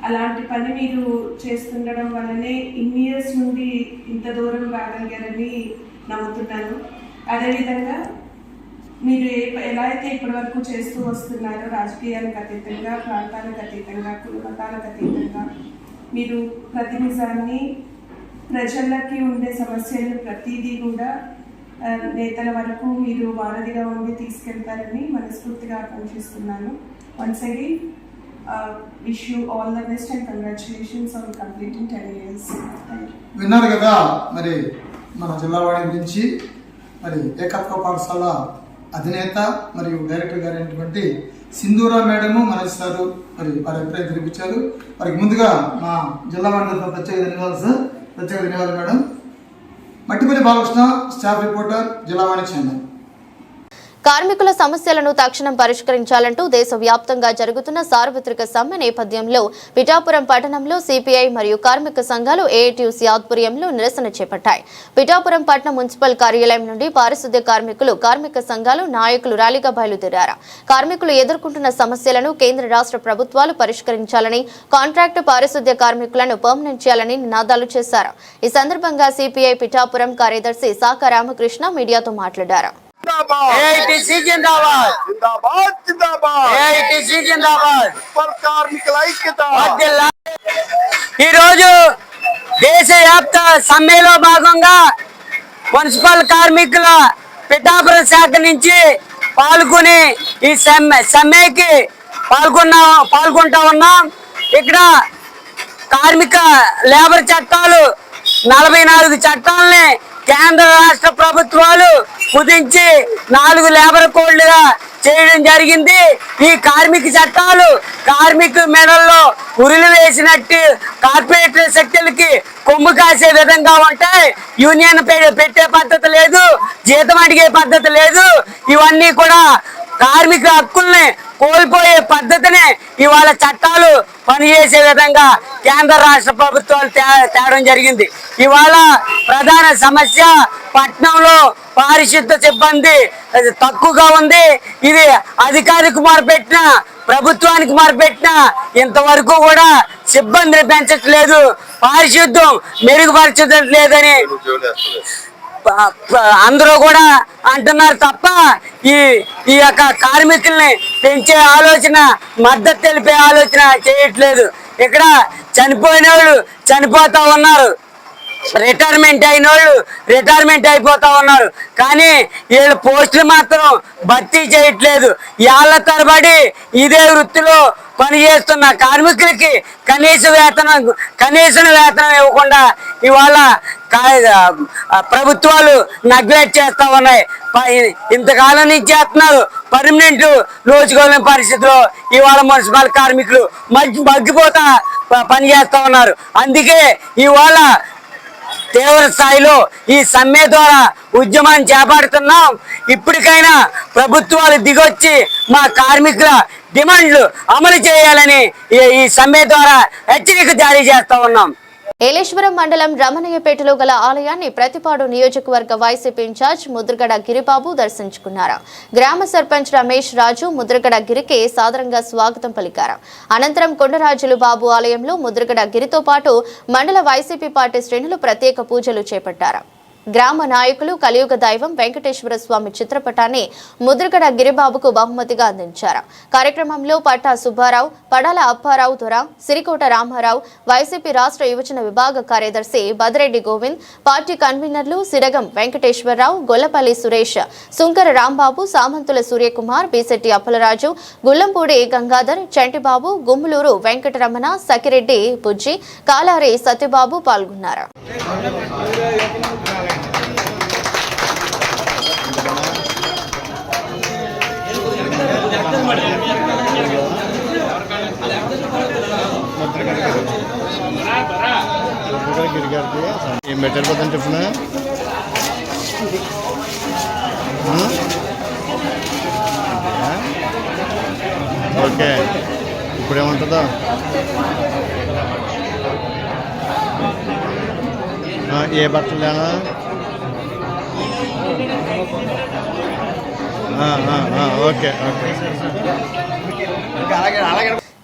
అలాంటి పని మీరు చేస్తుండడం వల్లనే ఇన్ని ఇయర్స్ నుండి ఇంత దూరం రాగలిగారని నమ్ముతున్నాను. అదేవిధంగా మీరు ఎలా అయితే ఇప్పటివరకు చేస్తూ వస్తున్నారో రాజకీయాలకు అతీతంగా, ప్రాంతాలకు అతీతంగా, కులమతాలకు అతీతంగా మీరు ప్రతి నిజాన్ని, ప్రజలకి ఉండే సమస్యలు ప్రతిదీ కూడా నేతల వరకు మీరు వారధిగా ఉండి తీసుకెళ్తారని మనస్ఫూర్తిగా ఆకాంక్షిస్తున్నాను. Once again wish you all the best and congratulations on completing 10 years. Thank you. విన్నారు కదా మరి మన జిల్లావాడి గురించి మరి ఏకత్వ పాఠశాల అధినేత మరియు డైరెక్టర్ గారు అయినటువంటి సింధూరా మేడము మనోజ్ సారు మరి వారి అభిప్రాయం తెలిపించారు. వారికి ముందుగా మా జిల్లావాడి తరఫున ప్రత్యేక ధన్యవాదాలు సార్. ప్రత్యేక ధన్యవాదాలు madam. Mattipalli Balakrishna, staff reporter, Jillavani channel. కార్మికుల సమస్యలను తక్షణం పరిష్కరించాలంటూ దేశవ్యాప్తంగా జరుగుతున్న సార్వత్రిక సమ్మె నేపథ్యంలో పిఠాపురం పట్టణంలో సిపిఐ మరియు కార్మిక సంఘాలు ఏఐటీయూసీ ఆధ్వర్యంలో నిరసన చేపట్టాయి. పిఠాపురం పట్టణ మున్సిపల్ కార్యాలయం నుండి పారిశుద్ధ్య కార్మికులు, కార్మిక సంఘాలు నాయకులు ర్యాలీగా బయలుదేరారు. కార్మికులు ఎదుర్కొంటున్న సమస్యలను కేంద్ర రాష్ట్ర ప్రభుత్వాలు పరిష్కరించాలని, కాంట్రాక్టు పారిశుద్ధ్య కార్మికులను పర్మనెంట్ చేయాలని నినాదాలు చేశారు. ఈ సందర్భంగా సిపిఐ పిఠాపురం కార్యదర్శి సాక రామకృష్ణ మీడియాతో మాట్లాడారు. ఈరోజు దేశవ్యాప్త సమ్మెలో భాగంగా మున్సిపల్ కార్మికుల పిఠాపురం శాఖ నుంచి పాల్గొని ఈ సమ్మెకి పాల్గొంటా ఉన్నాం. ఇక్కడ కార్మిక లేబర్ చట్టాలు 44 చట్టాలని కేంద్ర రాష్ట్ర ప్రభుత్వాలు కుదించి 4 లేబర్ కోడ్లుగా చేయడం జరిగింది. ఈ కార్మిక చట్టాలు కార్మిక మెడల్లో ఉరులు వేసినట్టు కార్పొరేట్ శక్తులకి కొమ్ము కాసే విధంగా ఉంటాయి. యూనియన్ పెట్టే పద్ధతి లేదు, జీతం అడిగే పద్ధతి లేదు. ఇవన్నీ కూడా కార్మిక హక్కుల్ని కోల్పోయే పద్ధతిని ఇవాళ చట్టాలు పనిచేసే విధంగా కేంద్ర రాష్ట్ర ప్రభుత్వాలు తేవడం జరిగింది. ఇవాళ ప్రధాన సమస్య పట్టణంలో పారిశుద్ధ సిబ్బంది తక్కువగా ఉంది. ఇది అధికారికి మొరపెట్టిన, ప్రభుత్వానికి మొరపెట్టిన ఇంతవరకు కూడా సిబ్బందిని పెంచట్లేదు, పారిశుద్ధం మెరుగుపరచట్లేదని అందరూ కూడా అంటున్నారు తప్ప ఈ యొక్క కార్మికుల్ని పెంచే ఆలోచన, మద్దతు తెలిపే ఆలోచన చేయట్లేదు. ఇక్కడ చనిపోయిన వాళ్ళు చనిపోతా ఉన్నారు, రిటైర్మెంట్ అయిన వాళ్ళు రిటైర్మెంట్ అయిపోతా ఉన్నారు. కానీ వీళ్ళు పోస్టులు మాత్రం భర్తీ చేయట్లేదు. ఏళ్ల తరబడి ఇదే వృత్తిలో పనిచేస్తున్న కార్మికులకి కనీస వేతనం ఇవ్వకుండా ఇవాళ ప్రభుత్వాలు నెగ్లెక్ట్ చేస్తా ఉన్నాయి. ఇంతకాలం నుంచి చేస్తున్నారు. పర్మనెంట్ రోజుకోలేని పరిస్థితిలో ఇవాళ మున్సిపల్ కార్మికులు మగ్గిపోతా పనిచేస్తా ఉన్నారు. అందుకే ఇవాళ తీవ్ర స్థాయిలో ఈ సమ్మె ద్వారా ఉద్యమాన్ని చేపడుతున్నాం. ఇప్పటికైనా ప్రభుత్వాలు దిగొచ్చి మా కార్మికుల డిమాండ్లు అమలు చేయాలని ఈ సమ్మె ద్వారా హెచ్చరిక జారీ చేస్తా ఉన్నాం. ఏలేశ్వరం మండలం రమణయ్యపేటలో గల ఆలయాన్ని ప్రతిపాడు నియోజకవర్గ వైసీపీ ఇన్ఛార్జ్ ముద్రగడ గిరిబాబు దర్శించుకున్నారు. గ్రామ సర్పంచ్ రమేష్ రాజు ముద్రగడ గిరికి సాదరంగా స్వాగతం పలికారు. అనంతరం కొండరాజులు బాబు ఆలయంలో ముద్రగడ గిరితో పాటు మండల వైసీపీ పార్టీ శ్రేణులు ప్రత్యేక పూజలు చేపట్టారు. గ్రామ నాయకులు కలియుగ దైవం వెంకటేశ్వర స్వామి చిత్రపటాన్ని ముద్రగడ గిరిబాబుకు బహుమతిగా అందించారు. కార్యక్రమంలో పట్టా సుబ్బారావు, పడాల అప్పారావు దొర, సిరికోట రామారావు, వైసీపీ రాష్ట్ర యువజన విభాగ కార్యదర్శి బదిరెడ్డి గోవింద్, పార్టీ కన్వీనర్లు సిరగం వెంకటేశ్వరరావు, గొల్లపల్లి సురేష్, సుంకర రాంబాబు, సామంతుల సూర్యకుమార్, బీసెట్టి అప్పలరాజు, గుల్లంపూడి గంగాధర్, చంటిబాబు, గుమ్ములూరు వెంకటరమణ, సకిరెడ్డి బుజ్జి, కాలారి సత్యబాబు పాల్గొన్నారు. ఏం పెట్టారు చెప్పున ఓకే ఇప్పుడు ఏముంటుందో ఏ బట్టలేనా ఓకే ఓకే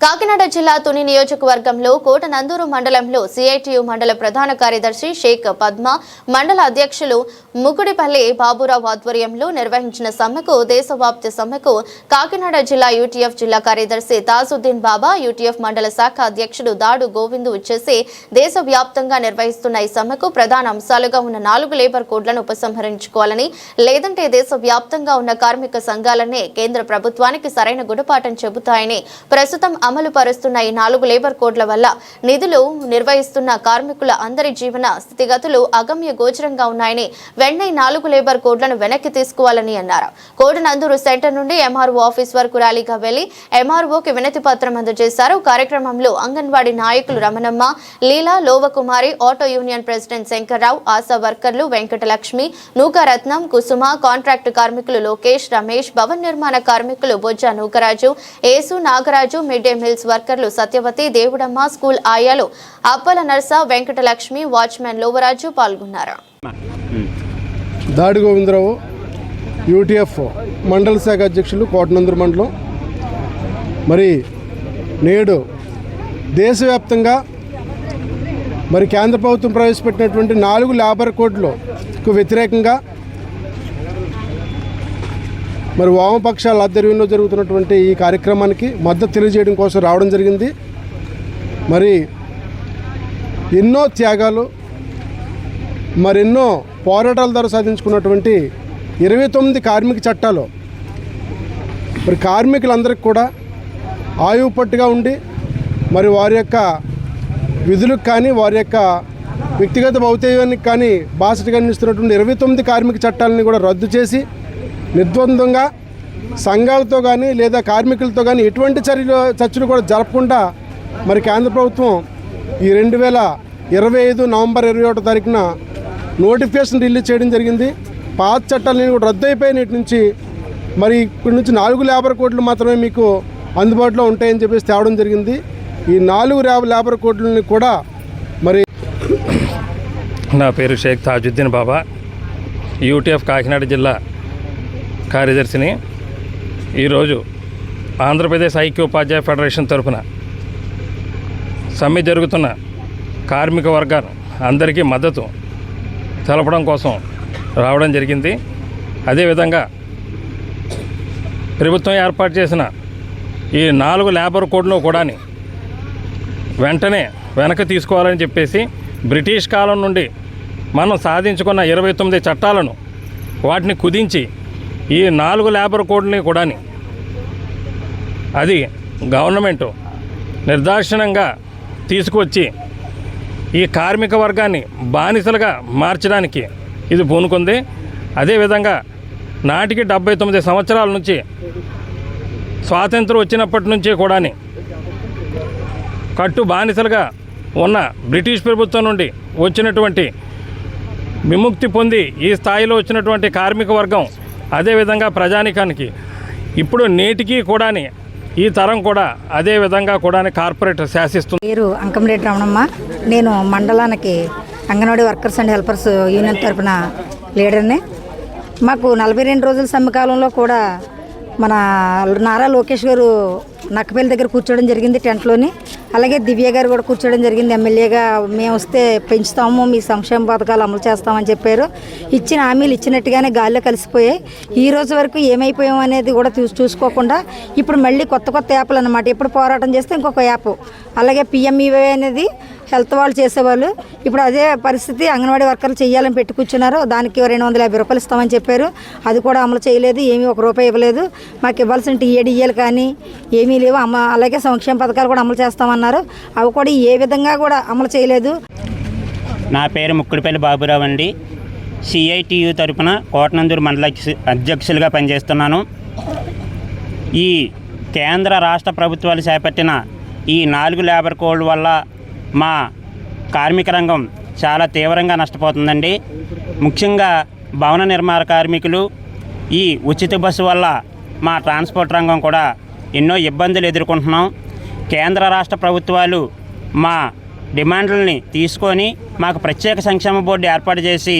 కాకినాడ జిల్లా తుని నియోజకవర్గంలో కోటనందూరు మండలంలో సిఐటియు మండల ప్రధాన కార్యదర్శి షేక్ పద్మ, మండల అధ్యక్షులు ముకుడిపల్లి బాబురావు ఆధ్వర్యంలో నిర్వహించిన సమ్మెకు దేశవ్యాప్త సమ్మెకు కాకినాడ జిల్లా యూటీఎఫ్ జిల్లా కార్యదర్శి తాజుద్దీన్ బాబా, యూటీఎఫ్ మండల శాఖ అధ్యక్షుడు దాడు గోవిందు వచ్చేసి దేశవ్యాప్తంగా నిర్వహిస్తున్న ఈ సమ్మెకు ప్రధాన అంశాలుగా ఉన్న 4 లేబర్ కోడ్లను ఉపసంహరించుకోవాలని, లేదంటే దేశవ్యాప్తంగా ఉన్న కార్మిక సంఘాలనే కేంద్ర ప్రభుత్వానికి సరైన గుణపాఠం చెబుతాయని, ప్రస్తుతం అమలు పరుస్తున్న ఈ 4 లేబర్ కోడ్ల వల్ల నిధులు నిర్వహిస్తున్న కార్మికుల అందరి జీవన స్థితిగతులు అగమ్య గోచరంగా ఉన్నాయని, వెంటనే 4 లేబర్ కోడ్లను వెనక్కి తీసుకోవాలని అన్నారు. కోటనందూరు సెంటర్ నుండి ఎంఆర్ఓ ఆఫీస్ వరకు ర్యాలీగా వెళ్లి ఎంఆర్ఓకి వినతి పత్రం అందజేశారు. కార్యక్రమంలో అంగన్వాడీ నాయకులు Ramanamma, Leela, Lovakumari, auto union president Shankarrao, ASHA వర్కర్లు వెంకటలక్ష్మి, నూకారత్నం, కుసుమ, కాంట్రాక్టు కార్మికులు లోకేష్, రమేష్, భవన్ నిర్మాణ కార్మికులు బొజ్జ నూకరాజు, ఏసు నాగరాజు, మిడ్ డే మిల్స్ వర్కర్లు సత్యవతి, దేవుడమ్మ, స్కూల్ ఆయాలు అప్పల నర్స, వెంకటలక్ష్మి, వాచ్మెన్ లోవరాజు పాల్గొన్నారు. దాడి గోవిందరావు, యూటీఎఫ్ మండల శాఖ అధ్యక్షులు, కోటనందూరు మండలం. మరి నేడు దేశవ్యాప్తంగా మరి కేంద్ర ప్రభుత్వం ప్రవేశపెట్టినటువంటి 4 లేబర్ కోడ్లకు వ్యతిరేకంగా మరి వామపక్షాల ఆధ్వర్యంలో జరుగుతున్నటువంటి ఈ కార్యక్రమానికి మద్దతు తెలియజేయడం కోసం రావడం జరిగింది. మరి ఎన్నో త్యాగాలు, మరెన్నో పోరాటాల ద్వారా సాధించుకున్నటువంటి 29 కార్మిక చట్టాలు మరి కార్మికులందరికీ కూడా ఆయువు పట్టుగా ఉండి మరి వారి యొక్క విధులకు కానీ వారి యొక్క వ్యక్తిగత భౌతికానికి కానీ బాసటగా నిలుస్తున్నటువంటి 29 కార్మిక చట్టాలని కూడా రద్దు చేసి నిర్ద్వంద్వంగా సంఘాలతో కానీ లేదా కార్మికులతో కానీ ఎటువంటి చర్చలు కూడా జరపకుండా మరి కేంద్ర ప్రభుత్వం ఈ 2025 నవంబర్ 21వ తారీఖున నోటిఫికేషన్ రిలీజ్ చేయడం జరిగింది. పాత చట్టాలన్నీ కూడా రద్దు అయిపోయినటి నుంచి మరి ఇప్పటి నుంచి 4 లేబర్ కోడ్లు మాత్రమే మీకు అందుబాటులో ఉంటాయని చెప్పేసి తేవడం జరిగింది. ఈ 4 లేబర్ కోడ్లని కూడా మరి నా పేరు షేక్ తాజుద్దీన్ బాబా, యూటీఎఫ్ కాకినాడ జిల్లా కార్యదర్శిని. ఈరోజు ఆంధ్రప్రదేశ్ ఐక్య ఉపాధ్యాయ ఫెడరేషన్ తరఫున సమ్మె జరుగుతున్న కార్మిక వర్గాలు అందరికీ మద్దతు తెలపడం కోసం రావడం జరిగింది. అదేవిధంగా ప్రభుత్వం ఏర్పాటు చేసిన ఈ 4 లేబర్ కోడ్లు కూడా వెంటనే వెనక్కి తీసుకోవాలని చెప్పేసి బ్రిటిష్ కాలం నుండి మనం సాధించుకున్న 29 చట్టాలను వాటిని కుదించి ఈ 4 లేబర్ కోడ్ని కూడా అది గవర్నమెంటు నిర్దాక్షిణ్యంగా తీసుకువచ్చి ఈ కార్మిక వర్గాన్ని బానిసలుగా మార్చడానికి ఇది పూనుకుంది. అదేవిధంగా నాటికి 79 సంవత్సరాల నుంచి స్వాతంత్రం వచ్చినప్పటి నుంచి కూడా కట్టు బానిసలుగా ఉన్న బ్రిటిష్ ప్రభుత్వం నుండి వచ్చినటువంటి విముక్తి పొంది ఈ స్థాయిలో వచ్చినటువంటి కార్మిక వర్గం, అదేవిధంగా ప్రజానికానికి ఇప్పుడు నేటికి కూడా ఈ తరం కూడా అదే విధంగా కూడా కార్పొరేట్ శాసిస్తుంది. పేరు అంకంరెడ్డి రమణమ్మ. నేను మండలానికి anganwadi workers and helpers union తరఫున లీడర్ని. మాకు 42 రోజుల సమ్మె కాలంలో కూడా మన నారా లోకేష్ గారు నక్కపల్లి దగ్గర కూర్చోవడం జరిగింది టెంట్లోని. అలాగే దివ్య గారు కూడా కూర్చోవడం జరిగింది. ఎమ్మెల్యేగా మేము వస్తే పెంచుతాము, మీ సంక్షేమ పథకాలు అమలు చేస్తామని చెప్పారు. ఇచ్చిన హామీలు ఇచ్చినట్టుగానే గాల్లో కలిసిపోయాయి. ఈ రోజు వరకు ఏమైపోయాం అనేది కూడా చూసుకోకుండా ఇప్పుడు మళ్ళీ కొత్త యాప్లు అన్నమాట. ఎప్పుడు పోరాటం చేస్తే ఇంకొక యాప్. అలాగే పిఎంఈవై అనేది హెల్త్ వాళ్ళు చేసేవాళ్ళు. ఇప్పుడు అదే పరిస్థితి అంగన్వాడీ వర్కర్లు చేయాలని పెట్టి కూర్చున్నారు. దానికి 250 రూపాయలు ఇస్తామని చెప్పారు. అది కూడా అమలు చేయలేదు. ఏమీ ₹1 ఇవ్వలేదు. మాకు ఇవ్వాల్సిన టీఏడీఏలు కానీ ఏమీ లేవు. అలాగే సంక్షేమ పథకాలు కూడా అమలు చేస్తామన్నారు. అవి కూడా ఏ విధంగా కూడా అమలు చేయలేదు. నా పేరు ముక్కుడిపల్లి బాబురావు అండి. సిఐటియు తరఫున కోటనందూరు మండల అధ్యక్షులుగా పనిచేస్తున్నాను. ఈ కేంద్ర రాష్ట్ర ప్రభుత్వాలు చేపట్టిన ఈ 4 లేబర్ కోడ్ వల్ల మా కార్మిక రంగం చాలా తీవ్రంగా నష్టపోతుందండి. ముఖ్యంగా భవన నిర్మాణ కార్మికులు ఈ ఉచిత బస్సు వల్ల మా ట్రాన్స్పోర్ట్ రంగం కూడా ఎన్నో ఇబ్బందులు ఎదుర్కొంటున్నాం. కేంద్ర రాష్ట్ర ప్రభుత్వాలు మా డిమాండ్లని తీసుకొని మాకు ప్రత్యేక సంక్షేమ బోర్డు ఏర్పాటు చేసి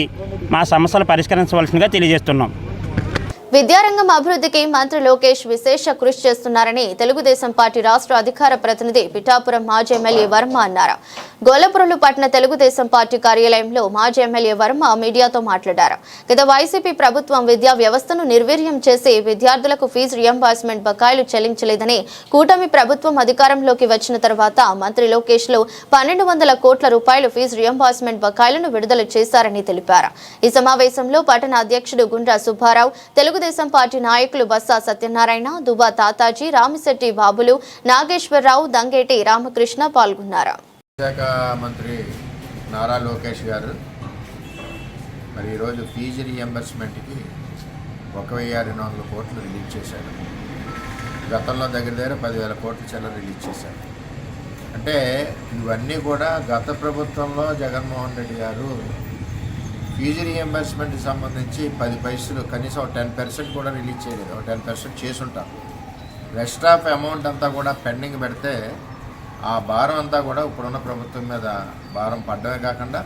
మా సమస్యలు పరిష్కరించవలసిందిగా తెలియజేస్తున్నాం. విద్యారంగం అభివృద్ధికి మంత్రి లోకేష్ విశేష కృషి చేస్తున్నారని తెలుగుదేశం పార్టీ రాష్ట్ర అధికార ప్రతినిధి పిఠాపురం మాజీ ఎమ్మెల్యే వర్మ అన్నారు. గొల్లపురలు పట్టణ తెలుగుదేశం పార్టీ కార్యాలయంలో మాజీ ఎమ్మెల్యే వర్మ మీడియాతో మాట్లాడారు. గత వైసీపీ ప్రభుత్వం విద్యా వ్యవస్థను నిర్వీర్యం చేసి విద్యార్థులకు ఫీజు రియంబర్స్మెంట్ బకాయిలు చెల్లించలేదని కూటమి ప్రభుత్వం అధికారంలోకి వచ్చిన తర్వాత మంత్రి లోకేష్ 1,200 కోట్ల రూపాయలు ఫీజు రియంబర్స్మెంట్ బకాయిలను విడుదల చేశారని తెలిపారు. ఈ సమావేశంలో పట్టణ అధ్యక్షుడు గుండ్రా సుబ్బారావు, తెలుగుదేశం పార్టీ నాయకులు బస్సా సత్యనారాయణ, దుబా తాతాజీ, రామిశెట్టి బాబులు, నాగేశ్వరరావు, దంగేటి రామకృష్ణ పాల్గొన్నారు. శాఖ మంత్రి నారా లోకేష్ గారు మరి ఈరోజు ఫీజు రీఎంబర్స్మెంట్కి 1,200 కోట్లు రిలీజ్ చేశారు. గతంలో దగ్గర 10,000 కోట్ల చిల్లర రిలీజ్ చేశారు. అంటే ఇవన్నీ కూడా గత ప్రభుత్వంలో జగన్మోహన్ రెడ్డి గారు ఫీజు రీఎంబర్స్మెంట్కి సంబంధించి 10 పైసలు కనీసం 10% కూడా రిలీజ్ చేయలేదు. 10% చేసుంటారు. రెస్ట్ ఆఫ్ అమౌంట్ అంతా కూడా పెండింగ్ పెడితే ఆ భారం అంతా కూడా ఇప్పుడున్న ప్రభుత్వం మీద భారం పడ్డమే కాకుండా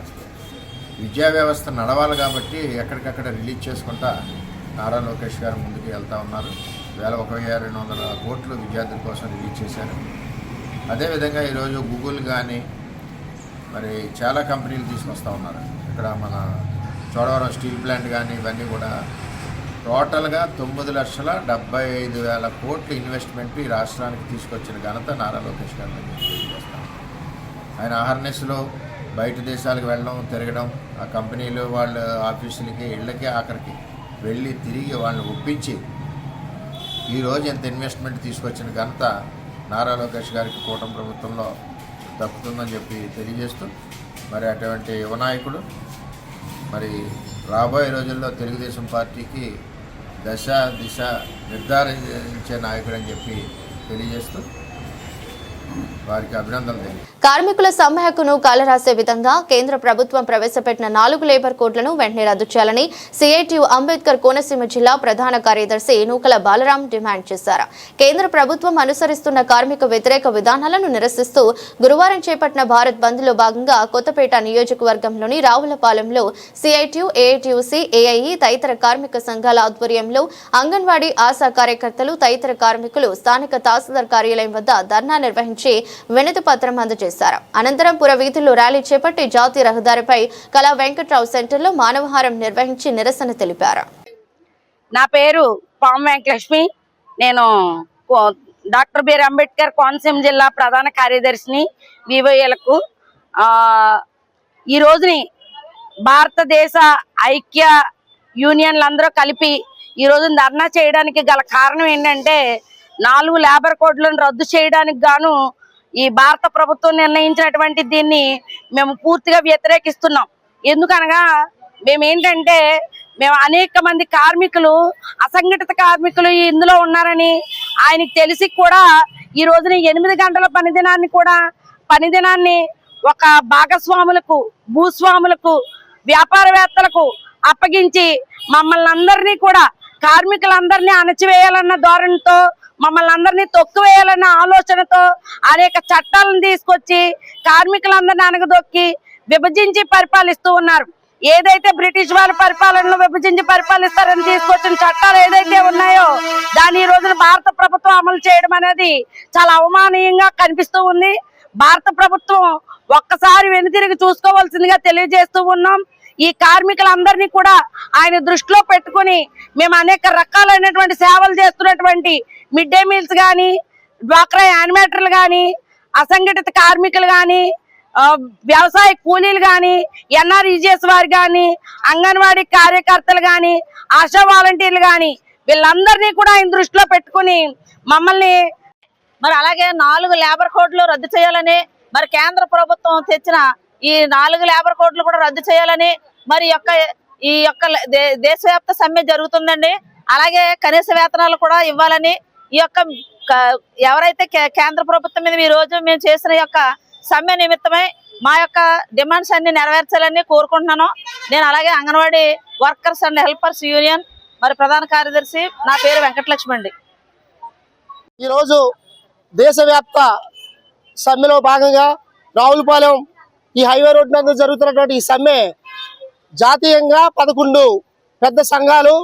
విద్యా వ్యవస్థ నడవాలి కాబట్టి ఎక్కడికక్కడ రిలీజ్ చేసుకుంటా నారా లోకేష్ గారు ముందుకు వెళ్తూ ఉన్నారు. 1,200 కోట్లు విద్యార్థుల కోసం రిలీజ్ చేశారు. అదేవిధంగా ఈరోజు గూగుల్ కానీ మరి చాలా కంపెనీలు తీసుకొస్తూ ఉన్నారు. ఇక్కడ మన చోడవరం స్టీల్ ప్లాంట్ కానీ ఇవన్నీ కూడా టోటల్గా 9,75,000 కోట్ల ఇన్వెస్ట్మెంట్ ఈ రాష్ట్రానికి తీసుకొచ్చిన ఘనత నారా లోకేష్ గారు తెలియజేస్తాం. ఆయన అహర్నెస్లో బయట దేశాలకు వెళ్ళడం, తిరగడం, ఆ కంపెనీలు వాళ్ళ ఆఫీసులకి ఇళ్ళకి ఆఖరికి వెళ్ళి తిరిగి వాళ్ళని ఒప్పించి ఈరోజు ఎంత ఇన్వెస్ట్మెంట్ తీసుకొచ్చిన ఘనత నారా లోకేష్ గారికి కూటమి ప్రభుత్వంలో దక్కుతుందని చెప్పి తెలియజేస్తూ మరి అటువంటి యువనాయకుడు మరి రాబోయే రోజుల్లో తెలుగుదేశం పార్టీకి దశ దిశ నిర్ధారించే నాయకుడు అని చెప్పి తెలియజేస్తూ వారికి అభినందనలు తెలియజేస్తాను. కార్మికుల సమ్మె హక్కును కాలరాసే విధంగా కేంద్ర ప్రభుత్వం ప్రవేశపెట్టిన 4 లేబర్ కోడ్లను వెంటనే రద్దు చేయాలని సిఐటియు అంబేద్కర్ కోనసీమ జిల్లా ప్రధాన కార్యదర్శి నూకల బాలరాం డిమాండ్ చేశారు. కేంద్ర ప్రభుత్వం అనుసరిస్తున్న కార్మిక వ్యతిరేక విధానాలను నిరసిస్తూ గురువారం చేపట్టిన భారత్ బంద్ లో భాగంగా కొత్తపేట నియోజకవర్గంలోని రావులపాలెంలో సిఐటియు, ఏఐటియుసి, ఏఐఈ తదితర కార్మిక సంఘాల ఆధ్వర్యంలో అంగన్వాడీ ఆశా కార్యకర్తలు తదితర కార్మికులు స్థానిక తహసీల్దార్ కార్యాలయం వద్ద ధర్నా నిర్వహించి వినతి పత్రం అందజేశారు. అనంతరం పురవీధుల్లో ర్యాలీ చేపట్టి జాతీయ రహదారిపై కళా వెంకట్రావు సెంటర్లో మానవహారం నిర్వహించి నిరసన తెలిపారు. నా పేరు పామ్ వెంకటలక్ష్మి. నేను డాక్టర్ బిఆర్ అంబేద్కర్ కోనసీమ జిల్లా ప్రధాన కార్యదర్శిని వివోఏలకు. ఈ రోజుని భారతదేశ ఐక్య యూనియన్లందరూ కలిపి ఈ రోజు ధర్నా చేయడానికి గల కారణం ఏంటంటే 4 లేబర్ కోడ్లను రద్దు చేయడానికి గాను ఈ భారత ప్రభుత్వం నిర్ణయించినటువంటి దీన్ని మేము పూర్తిగా వ్యతిరేకిస్తున్నాం. ఎందుకనగా మేము అనేక మంది కార్మికులు, అసంఘటిత కార్మికులు ఇందులో ఉన్నారని ఆయనకి తెలిసి కూడా ఈ రోజున 8 గంటల పనిదినాన్ని ఒక భాగస్వాములకు, భూస్వాములకు, వ్యాపారవేత్తలకు అప్పగించి మమ్మల్ని అందరినీ కూడా కార్మికులందరినీ అణచివేయాలన్న ధోరణితో, మమ్మల్ని అందరినీ తొక్కువేయాలన్న ఆలోచనతో అనేక చట్టాలను తీసుకొచ్చి కార్మికులందరినీ అనగదొక్కి విభజించి పరిపాలిస్తూ ఉన్నారు. ఏదైతే బ్రిటిష్ వాళ్ళ పరిపాలనలో విభజించి పరిపాలిస్తారని తీసుకొచ్చిన చట్టాలు ఏదైతే ఉన్నాయో దాని ఈ రోజున భారత ప్రభుత్వం అమలు చేయడం అనేది చాలా అవమానీయంగా కనిపిస్తూ ఉంది. భారత ప్రభుత్వం ఒక్కసారి వెనుతిరిగి చూసుకోవాల్సిందిగా తెలియజేస్తూ ఉన్నాం. ఈ కార్మికులందరినీ కూడా ఆయన దృష్టిలో పెట్టుకుని మేము అనేక రకాలైనటువంటి సేవలు చేస్తున్నటువంటి మిడ్ డే మీల్స్ కానీ, డ్వాక్రా యానిమేటర్లు కానీ, అసంఘటిత కార్మికులు కానీ, వ్యవసాయ కూలీలు కానీ, ఎన్ఆర్ఈజీఎస్ వారు కానీ, అంగన్వాడీ కార్యకర్తలు కానీ, ఆశా వాలంటీర్లు కానీ వీళ్ళందరినీ కూడా ఆయన దృష్టిలో పెట్టుకుని మమ్మల్ని మరి అలాగే 4 లేబర్ కోడ్లు రద్దు చేయాలని, మరి కేంద్ర ప్రభుత్వం తెచ్చిన ఈ 4 లేబర్ కోడ్లు కూడా రద్దు చేయాలని మరి ఈ యొక్క దేశవ్యాప్త సమ్మె జరుగుతుందండి. అలాగే కనీస వేతనాలు కూడా ఇవ్వాలని ఈ యొక్క ఎవరైతే కేంద్ర ప్రభుత్వం మీద ఈ రోజు మేము చేసిన యొక్క సమ్మె నిమిత్తమై మా యొక్క డిమాండ్స్ అన్ని నెరవేర్చాలని కోరుకుంటున్నాను. నేను అలాగే anganwadi workers and helpers union మరి ప్రధాన కార్యదర్శి, నా పేరు వెంకటలక్ష్మి అండి. ఈరోజు దేశవ్యాప్త సమ్మెలో భాగంగా రావులపాలెం ఈ హైవే రోడ్డు నందు జరుగుతున్నటువంటి ఈ సమ్మె జాతీయంగా 11 పెద్ద సంఘాలు,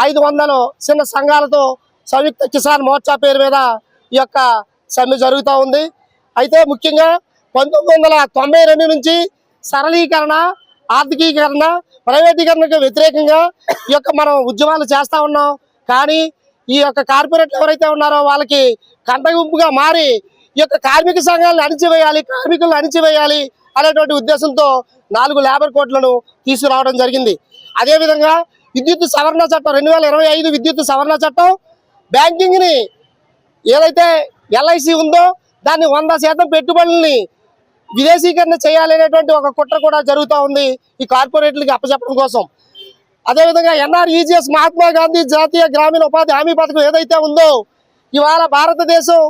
500 చిన్న సంఘాలతో సంయుక్త కిసాన్ మోర్చా పేరు మీద ఈ యొక్క సమ్మె జరుగుతూ ఉంది. అయితే ముఖ్యంగా 1992 నుంచి సరళీకరణ, ఆర్థికీకరణ, ప్రైవేటీకరణకు వ్యతిరేకంగా ఈ యొక్క మనం ఉద్యమాలు చేస్తూ ఉన్నాం. కానీ ఈ యొక్క కార్పొరేట్లు ఎవరైతే ఉన్నారో వాళ్ళకి కంటగుంపుగా మారి ఈ యొక్క కార్మిక సంఘాలను అణిచివేయాలి, కార్మికులను అణిచివేయాలి అనేటువంటి ఉద్దేశంతో 4 లేబర్ కోడ్లను తీసుకురావడం జరిగింది. అదేవిధంగా విద్యుత్ సవరణ చట్టం 2025 విద్యుత్ సవరణ చట్టం బ్యాంకింగ్ని ఏదైతే ఎల్ఐసి ఉందో దాన్ని 100% పెట్టుబడుల్ని విదేశీకరణ చేయాలనేటువంటి ఒక కుట్ర కూడా జరుగుతూ ఉంది ఈ కార్పొరేట్లకి అప్పచెప్పడం కోసం. అదేవిధంగా ఎన్ఆర్ఈజీఎస్ మహాత్మా గాంధీ జాతీయ గ్రామీణ ఉపాధి హామీ పథకం ఏదైతే ఉందో ఇవాళ భారతదేశం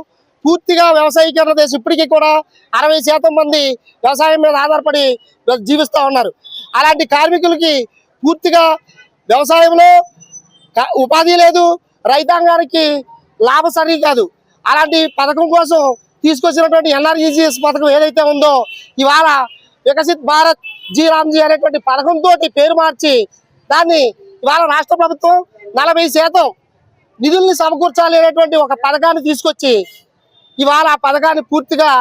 పూర్తిగా వ్యవసాయీకరణ దేశం. ఇప్పటికీ కూడా 60% మంది వ్యవసాయం మీద ఆధారపడి జీవిస్తూ ఉన్నారు. అలాంటి కార్మికులకి పూర్తిగా వ్యవసాయంలో ఉపాధి లేదు, రైతాంగానికి లాభసరి కాదు. అలాంటి పథకం కోసం తీసుకొచ్చినటువంటి ఎన్ఆర్ఈజీఎస్ పథకం ఏదైతే ఉందో ఇవాళ వికసిత్ భారత్ జీ రామ్జీ అనేటువంటి పథకంతో పేరు మార్చి దాన్ని ఇవాళ రాష్ట్ర ప్రభుత్వం 40% నిధుల్ని సమకూర్చాలి అనేటువంటి ఒక పథకాన్ని తీసుకొచ్చి ఇవాళ ఆ పథకాన్ని పూర్తిగా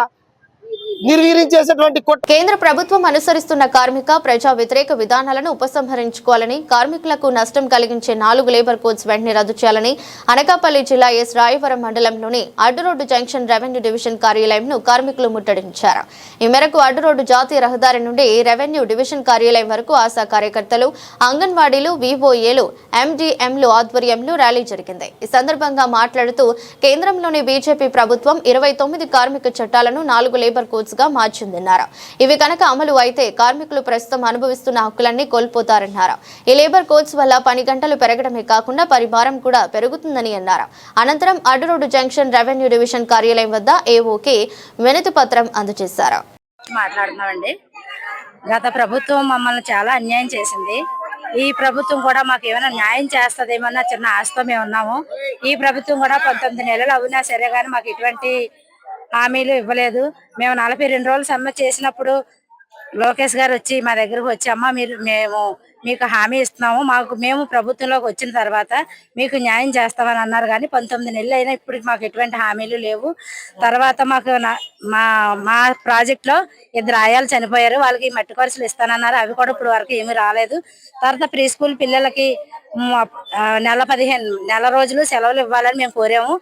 నిర్వీర్యం చేసేటువంటి కేంద్ర ప్రభుత్వం అనుసరిస్తున్న కార్మిక ప్రజా వ్యతిరేక విధానాలను ఉపసంహరించుకోవాలని, కార్మికులకు నష్టం కలిగించే 4 లేబర్ కోడ్స్ వెంటనే రద్దు చేయాలని అనకాపల్లి జిల్లా ఎస్ రాయవరం మండలంలోని అడ్డురోడ్డు జంక్షన్ రెవెన్యూ డివిజన్ కార్యాలయంను కార్మికులు ముట్టడించారు. ఈ మేరకు అడ్డురోడ్డు జాతీయ రహదారి నుండి రెవెన్యూ డివిజన్ కార్యాలయం వరకు ఆశా కార్యకర్తలు, అంగన్వాడీలు, వివోఏలు, ఎండిఎంలు ఆధ్వర్యంలో ర్యాలీ జరిగింది. ఈ సందర్భంగా మాట్లాడుతూ కేంద్రంలోని బీజేపీ ప్రభుత్వం 29 కార్మిక చట్టాలను 4 లేబర్ కోడ్స్ గా మార్చిందన్నారు. ఇవి కనుక అమలు అయితే కార్మికులు ప్రస్తుతం అనుభవిస్తున్న హక్కులన్నీ కోల్పోతారన్నారు. ఈ లేబర్ కోడ్స్ వల్ల పని గంటలు పెరగడమే కాకుండా పరిభారం కూడా పెరుగుతుందని అన్నారు. అనంతరం అడ్డురోడ్డు జంక్షన్ రెవెన్యూ డివిజన్ కార్యాలయం వద్ద ఏఓకి వినతి పత్రం అందజేశారు. మాట్లాడుతున్నామండి. గత ప్రభుత్వం మమ్మల్ని చాలా అన్యాయం చేసింది. ఈ ప్రభుత్వం కూడా మాకు ఏమైనా న్యాయం చేస్తుందేమన్నా చిన్న ఆశతో మేము ఉన్నాము. ఈ ప్రభుత్వం కూడా 19 నెలలు అవునా సరే కానీ మాకు ఎటువంటి హామీలు ఇవ్వలేదు. మేము 42 రోజులు సమ్మె చేసినప్పుడు లోకేష్ గారు వచ్చి మా దగ్గరకు వచ్చి, అమ్మ మేము మీకు హామీ ఇస్తున్నాము, మేము ప్రభుత్వంలోకి వచ్చిన తర్వాత మీకు న్యాయం చేస్తామని అన్నారు. కానీ 19 నెలలు అయినా ఇప్పుడు మాకు ఎటువంటి హామీలు లేవు. తర్వాత మాకు మా ప్రాజెక్ట్లో 2 ఆయాలు చనిపోయారు, వాళ్ళకి మట్టి ఖర్చులు ఇస్తానన్నారు, అవి కూడా ఇప్పుడు వరకు ఏమీ రాలేదు. తర్వాత ప్రీ స్కూల్ పిల్లలకి నెల రోజులు సెలవులు ఇవ్వాలని మేము కోరాము.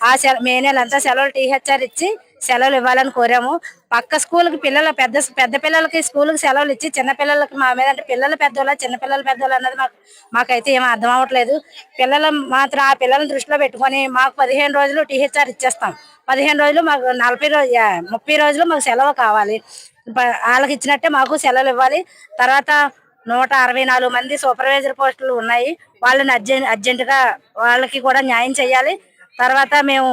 ఆ మే నెల అంతా సెలవులు టీహెచ్ఆర్ ఇచ్చి సెలవులు ఇవ్వాలని కోరాము. పక్క స్కూల్కి పెద్ద పిల్లలకి స్కూల్కి సెలవులు ఇచ్చి చిన్న పిల్లలకి మా మీద అంటే పిల్లలు పెద్దోళ్ళ చిన్న పిల్లలు పెద్దోళ్ళు అన్నది మాకైతే ఏమీ అర్థం అవ్వట్లేదు. పిల్లలు మాత్రం ఆ పిల్లల్ని దృష్టిలో పెట్టుకొని మాకు 15 రోజులు టీహెచ్ఆర్ ఇచ్చేస్తాం. 15 రోజులు మాకు 30 రోజులు మాకు సెలవు కావాలి. వాళ్ళకి ఇచ్చినట్టే మాకు సెలవులు ఇవ్వాలి. తర్వాత 164 మంది సూపర్వైజర్ పోస్టులు ఉన్నాయి, వాళ్ళని అర్జెంటుగా వాళ్ళకి కూడా న్యాయం చేయాలి. తర్వాత మేము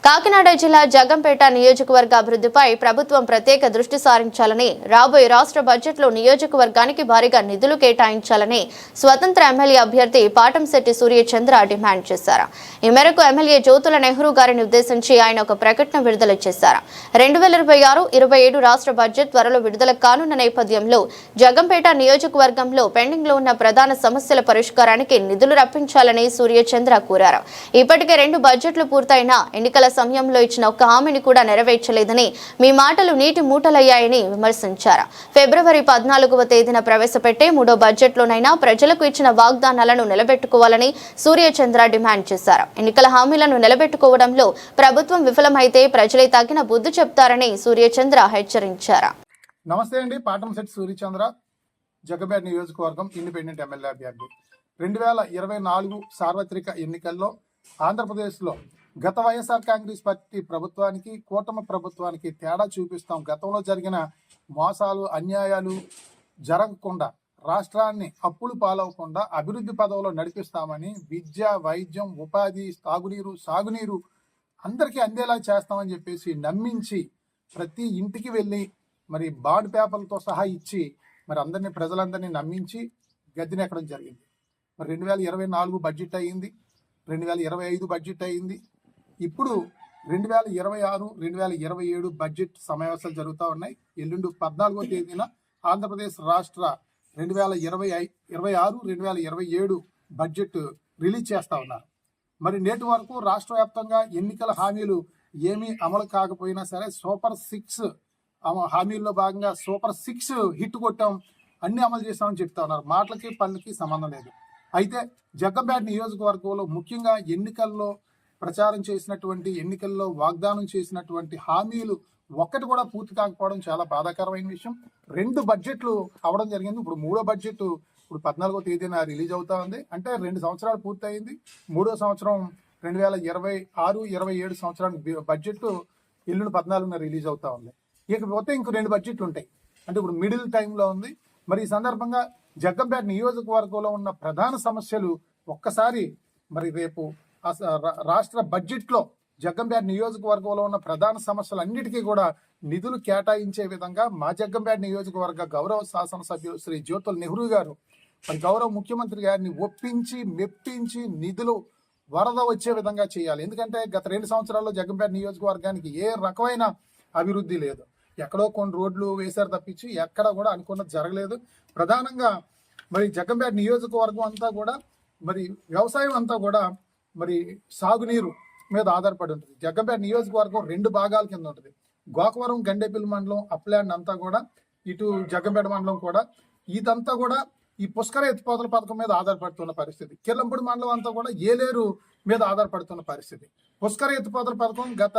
కాకినాడ జిల్లా జగ్గంపేట నియోజకవర్గ అభివృద్ధిపై ప్రభుత్వం ప్రత్యేక దృష్టి సారించాలని, రాబోయే రాష్ట్ర బడ్జెట్లో నియోజకవర్గానికి భారీగా నిధులు కేటాయించాలని స్వతంత్ర ఎమ్మెల్యే అభ్యర్థి పాటంశెట్టి సూర్యచంద్ర డిమాండ్ చేశారు. ఈ మేరకు ఎమ్మెల్యే జ్యోతుల నెహ్రూ గారిని ఉద్దేశించి ఆయన ఒక ప్రకటన విడుదల చేశారు. 2026-27 రాష్ట్ర బడ్జెట్ త్వరలో విడుదల కానున్న నేపథ్యంలో జగ్గంపేట నియోజకవర్గంలో పెండింగ్ లో ఉన్న ప్రధాన సమస్యల పరిష్కారానికి నిధులు రప్పించాలని సూర్యచంద్ర కోరారు. ఇప్పటికే 2 బడ్జెట్లు పూర్తయిన ఎన్నికల సమయంలో ఇచ్చిన ఒక్క హామీని కూడా నెరవేర్చలేదని, మీ మాటలు నీటి మూటలయ్యాయని విమర్శించారు. ఫిబ్రవరి 14వ తేదీన ప్రవేశపెట్టే 3వ బడ్జెట్లోనైనా ప్రజలకు ఇచ్చిన వాగ్దానాలను నిలబెట్టుకోవాలని సూర్యచంద్ర డిమాండ్ చేశారు. ఎన్నికల హామీలను నిలబెట్టుకోవడంలో ప్రభుత్వం విఫలమైతే ప్రజలే తగిన బుద్ధి చెప్తారని సూర్యచంద్ర హెచ్చరించారు. నమస్తే అండి, పాటంశెట్టి సూర్యచంద్ర, జగ్గంపేట నియోజకవర్గం ఇండిపెండెంట్ ఎమ్మెల్యే అభ్యర్థి. 2024 సార్వత్రిక ఎన్నికల్లో ఆంధ్రప్రదేశ్లో గత వైఎస్ఆర్ కాంగ్రెస్ పార్టీ ప్రభుత్వానికి, కూటమి ప్రభుత్వానికి తేడా చూపిస్తాం. గతంలో జరిగిన మోసాలు, అన్యాయాలు జరగకుండా, రాష్ట్రాన్ని అప్పులు పాలవకుండా అభివృద్ధి పదవులో నడిపిస్తామని, విద్య, వైద్యం, ఉపాధి, తాగునీరు, సాగునీరు అందరికీ అందేలా చేస్తామని చెప్పేసి నమ్మించి ప్రతి ఇంటికి వెళ్ళి మరి బాండ్ పేపర్లతో సహా ఇచ్చి మరి అందరినీ, ప్రజలందరినీ నమ్మించి గద్దెనెక్కడం జరిగింది. మరి 2024 బడ్జెట్ అయ్యింది, 2025 బడ్జెట్ అయ్యింది. ఇప్పుడు 2026, 2027 బడ్జెట్ సమావేశాలు జరుగుతూ ఉన్నాయి. ఎల్లుండి 14వ తేదీన ఆంధ్రప్రదేశ్ రాష్ట్ర 2026, 2027 బడ్జెట్ రిలీజ్ చేస్తా ఉన్నారు. మరి నేటి వరకు రాష్ట్ర వ్యాప్తంగా ఎన్నికల హామీలు ఏమీ అమలు కాకపోయినా సరే, సూపర్ 6 హామీల్లో భాగంగా సూపర్ 6 హిట్ కొట్టాం, అన్ని అమలు చేస్తామని చెప్తా ఉన్నారు. మాటలకి పనులకి సంబంధం లేదు. అయితే జగ్గంపేట నియోజకవర్గంలో ముఖ్యంగా ఎన్నికల్లో ప్రచారం చేసినటువంటి, ఎన్నికల్లో వాగ్దానం చేసినటువంటి హామీలు ఒక్కటి కూడా పూర్తి కాకపోవడం చాలా బాధాకరమైన విషయం. 2 బడ్జెట్లు అవడం జరిగింది. ఇప్పుడు 3వ బడ్జెట్ ఇప్పుడు 14వ తేదీన రిలీజ్ అవుతా ఉంది. అంటే 2 సంవత్సరాలు పూర్తయింది. 3వ సంవత్సరం 2026-27 సంవత్సరానికి బడ్జెట్ ఎల్లుండి 14న రిలీజ్ అవుతా ఉంది. ఇకపోతే ఇంకో 2 బడ్జెట్లు ఉంటాయి. అంటే ఇప్పుడు మిడిల్ టైంలో ఉంది. మరి ఈ సందర్భంగా జగ్గంపేట నియోజకవర్గంలో ఉన్న ప్రధాన సమస్యలు ఒక్కసారి మరి రేపు రాష్ట్ర బడ్జెట్లో జగ్గంపేట నియోజకవర్గంలో ఉన్న ప్రధాన సమస్యలన్నిటికీ కూడా నిధులు కేటాయించే విధంగా మా జగ్గంపేట నియోజకవర్గ గౌరవ శాసనసభ్యులు శ్రీ జ్యోతుల నెహ్రూ గారు మరి గౌరవ ముఖ్యమంత్రి గారిని ఒప్పించి, మెప్పించి నిధులు వరద వచ్చే విధంగా చేయాలి. ఎందుకంటే గత 2 సంవత్సరాల్లో జగ్గంపేట నియోజకవర్గానికి ఏ రకమైన అభివృద్ధి లేదు. ఎక్కడో కొన్ని రోడ్లు వేశారు తప్పించి ఎక్కడ కూడా అనుకున్నది జరగలేదు. ప్రధానంగా మరి జగ్గంపేట నియోజకవర్గం అంతా కూడా మరి వ్యవసాయం అంతా కూడా మరి సాగునీరు మీద ఆధారపడి ఉంటుంది. జగ్గంపేట నియోజకవర్గం 2 భాగాల కింద ఉంటుంది. గోకవరం, గండేపల్లి మండలం, అప్లాండ్ అంతా కూడా, ఇటు జగ్గంపేట మండలం కూడా, ఇదంతా కూడా ఈ పుష్కర ఎత్తిపోతల పథకం మీద ఆధారపడుతున్న పరిస్థితి. కిర్లంపూడి మండలం అంతా కూడా ఏలేరు మీద ఆధారపడుతున్న పరిస్థితి. పుష్కర ఎత్తిపోతల పథకం గత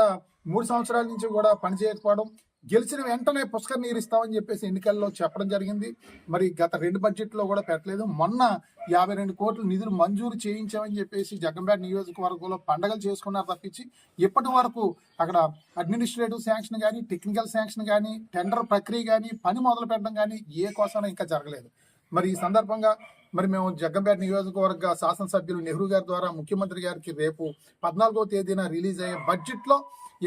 3 సంవత్సరాల నుంచి కూడా పనిచేయకపోవడం, గెలిచిన వెంటనే పుష్కర నీరు ఇస్తామని చెప్పేసి ఎన్నికల్లో చెప్పడం జరిగింది. మరి గత 2 బడ్జెట్లో కూడా పెట్టలేదు. మొన్న 52 కోట్ల నిధులు మంజూరు చేయించామని చెప్పేసి జగ్గంపేట నియోజకవర్గంలో పండగలు చేసుకున్నారు తప్పించి ఇప్పటి వరకు అక్కడ అడ్మినిస్ట్రేటివ్ శాంక్షన్ కానీ, టెక్నికల్ శాంక్షన్ కానీ, టెండర్ ప్రక్రియ కానీ, పని మొదలు పెట్టడం కానీ ఏ కోసం ఇంకా జరగలేదు. మరి ఈ సందర్భంగా మరి మేము జగ్గంపేట నియోజకవర్గ శాసనసభ్యులు నెహ్రూ గారి ద్వారా ముఖ్యమంత్రి గారికి రేపు 14వ తేదీన రిలీజ్ అయ్యే బడ్జెట్లో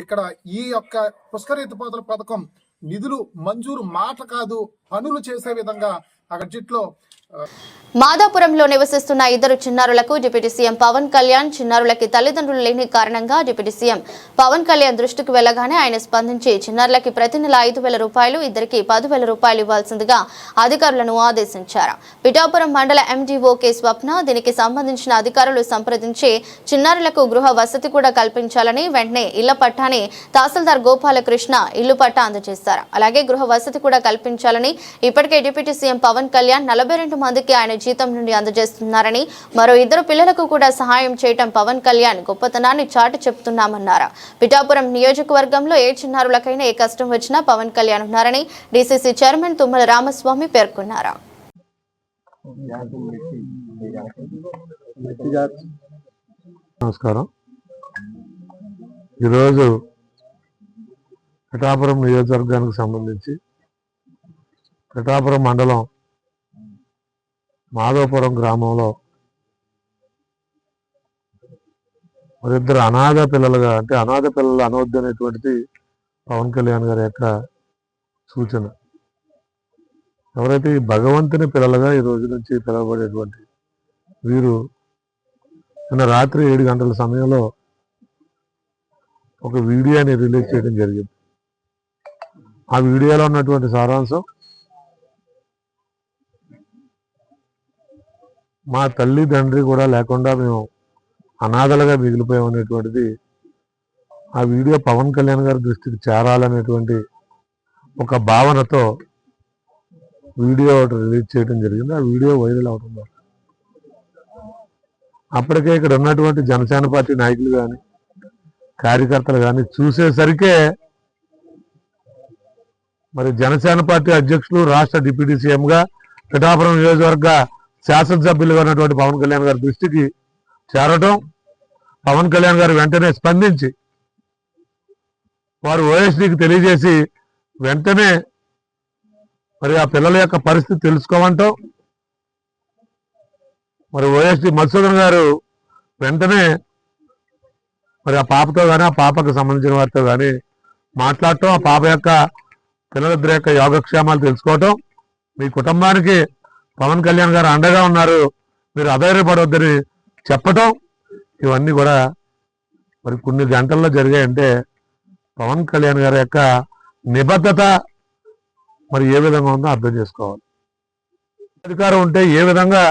ఇక్కడ ఈ యొక్క పుష్కర ఎత్తిపోతల పథకం నిధులు మంజూరు మాట కాదు, పనులు చేసే విధంగా ఆ బడ్జెట్లో మాదాపురంలో నివసిస్తున్న 2 చిన్నారులకు డిప్యూటీ సీఎం పవన్ కళ్యాణ్, చిన్నారులకి తల్లిదండ్రులు లేని కారణంగా డిప్యూటీ సీఎం పవన్ కళ్యాణ్ దృష్టికి వెళ్లగానే ఆయన స్పందించి చిన్నారులకి ప్రతి నెల 5,000 రూపాయలు, ఇద్దరికి 10,000 రూపాయలు ఇవ్వాల్సిందిగా అధికారులను ఆదేశించారు. పిఠాపురం మండల ఎండీఓ కె స్వప్న దీనికి సంబంధించిన అధికారులు సంప్రదించి చిన్నారులకు గృహ వసతి కూడా కల్పించాలని, వెంటనే ఇళ్ల పట్టాని తహసీల్దార్ గోపాలకృష్ణ ఇల్లు పట్టా అందజేశారు. అలాగే గృహ వసతి కూడా కల్పించాలని, ఇప్పటికే డిప్యూటీ సీఎం పవన్ కళ్యాణ్ 42 మందికి ఆయన జీతం నుండి అందజేస్తున్నారని, మరో 2 పిల్లలకు కూడా సహాయం చేయటం పవన్ కళ్యాణ్ గొప్పతనాన్ని చాటి చెప్తున్నామన్నారు. పిఠాపురం నియోజకవర్గంలో ఏ చిన్నారులకైనా ఏ కష్టం వచ్చినా పవన్ కళ్యాణ్ ఉన్నారని డీసీసీ చైర్మన్ తుమ్మల రామస్వామి పేర్కొన్నారు. నమస్కారం. ఈరోజు పిఠాపురం నియోజకవర్గానికి సంబంధించి పిఠాపురం మండలం మాధవపురం గ్రామంలో మరి ఇద్దరు అనాథ పిల్లలుగా, అంటే అనాథ పిల్లలు అనవద్దు అనేటువంటిది పవన్ కళ్యాణ్ గారి యొక్క సూచన. ఎవరైతే ఈ భగవంతుని పిల్లలుగా ఈ రోజు నుంచి పిలువబడేటువంటి వీరు నిన్న రాత్రి 7 గంటల సమయంలో ఒక వీడియోని రిలీజ్ చేయడం జరిగింది. ఆ వీడియోలో ఉన్నటువంటి సారాంశం, మా తల్లి తండ్రి కూడా లేకుండా మేము అనాథలుగా మిగిలిపోయాం అనేటువంటిది ఆ వీడియో పవన్ కళ్యాణ్ గారి దృష్టికి చేరాలనేటువంటి ఒక భావనతో వీడియో రిలీజ్ చేయడం జరిగింది. ఆ వీడియో వైరల్ అవుతుంది. అప్పటికే ఇక్కడ ఉన్నటువంటి జనసేన పార్టీ నాయకులు కానీ కార్యకర్తలు కానీ చూసేసరికే మరి జనసేన పార్టీ అధ్యక్షులు, రాష్ట్ర డిప్యూటీ సీఎంగా, పిఠాపురం నియోజకవర్గ శాసనసభ్యులుగా ఉన్నటువంటి పవన్ కళ్యాణ్ గారి దృష్టికి చేరటం, పవన్ కళ్యాణ్ గారు వెంటనే స్పందించి వారు ఓఎస్డీకి తెలియజేసి వెంటనే మరి ఆ పిల్లల యొక్క పరిస్థితి తెలుసుకోమంటాం, మరి ఓఎస్డీ మధుసూదన్ గారు వెంటనే మరి ఆ పాపతో కానీ, ఆ పాపకు సంబంధించిన వారితో కానీ మాట్లాడటం, ఆ పాప యొక్క పిల్లలిద్దరి యొక్క యోగక్షేమాలు తెలుసుకోవటం, మీ కుటుంబానికి పవన్ కళ్యాణ్ గారు అండగా ఉన్నారు, మీరు అధైర్యపడవద్దని చెప్పటం, ఇవన్నీ కూడా మరి కొన్ని గంటల్లో జరిగాయంటే పవన్ కళ్యాణ్ గారి యొక్క నిబద్ధత మరి ఏ విధంగా ఉందో అర్థం చేసుకోవాలి. అధికారం ఉంటే ఏ విధంగా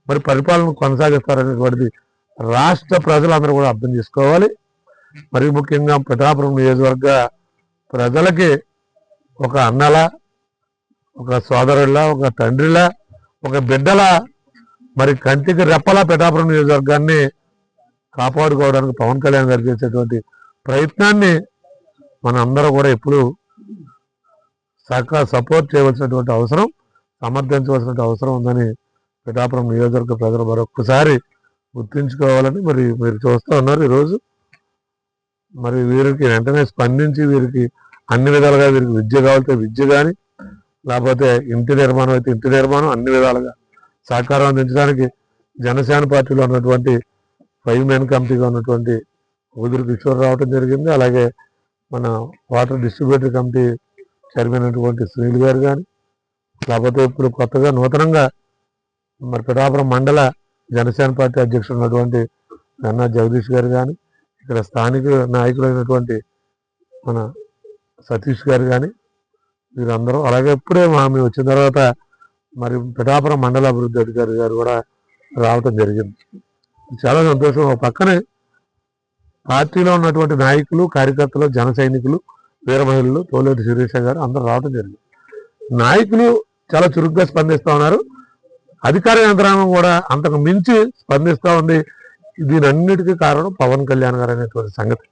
మరి పరిపాలన కొనసాగిస్తారనేటువంటిది రాష్ట్ర ప్రజలందరూ కూడా అర్థం చేసుకోవాలి. మరి ముఖ్యంగా పిఠాపురం నియోజకవర్గ ప్రజలకి ఒక అన్నలా, ఒక సోదరులా, ఒక తండ్రిలా, ఒక బిడ్డలా, మరి కంటికి రెప్పలా పిఠాపురం నియోజకవర్గాన్ని కాపాడుకోవడానికి పవన్ కళ్యాణ్ గారు చేసేటువంటి ప్రయత్నాన్ని మన అందరూ కూడా ఎప్పుడు సపోర్ట్ చేయవలసినటువంటి అవసరం, సమర్థించవలసినటువంటి అవసరం ఉందని పిఠాపురం నియోజకవర్గ ప్రజలు మరొకసారి గుర్తించుకోవాలని మరి మీరు చూస్తూ ఉన్నారు. ఈరోజు మరి వీరికి వెంటనే స్పందించి వీరికి అన్ని విధాలుగా, వీరికి విద్య కావాలంటే విద్య కానీ, లేకపోతే ఇంటి నిర్మాణం అయితే ఇంటి నిర్మాణం, అన్ని విధాలుగా సహకారం అందించడానికి జనసేన పార్టీలో ఉన్నటువంటి 5 మెన్ కమిటీగా ఉన్నటువంటి ఊదురు కిషోర్ రావటం జరిగింది. అలాగే మన వాటర్ డిస్ట్రిబ్యూటరీ కమిటీ చైర్మన్ అయినటువంటి సునీల్ గారు కానీ, లేకపోతే ఇప్పుడు కొత్తగా నూతనంగా మరి పిఠాపురం మండల జనసేన పార్టీ అధ్యక్షుడు ఉన్నటువంటి గన్నా జగదీష్ గారు కానీ, ఇక్కడ స్థానిక నాయకులైనటువంటి మన సతీష్ గారు కానీ, వీరందరూ, అలాగే ఇప్పుడే మేము వచ్చిన తర్వాత మరి పిఠాపురం మండల అభివృద్ధి అధికారి గారు కూడా రావటం జరిగింది. చాలా సంతోషం. ఒక పక్కనే పార్టీలో ఉన్నటువంటి నాయకులు, కార్యకర్తలు, జన సైనికులు, వీర మహిళలు, తోలేటి శిరీష గారు అందరూ రావటం జరిగింది. నాయకులు చాలా చురుగ్గా స్పందిస్తూ ఉన్నారు, అధికార యంత్రాంగం కూడా అంతకు మించి స్పందిస్తూ ఉంది. దీనన్నిటికీ కారణం పవన్ కళ్యాణ్ గారు అనేటువంటి సంగతి.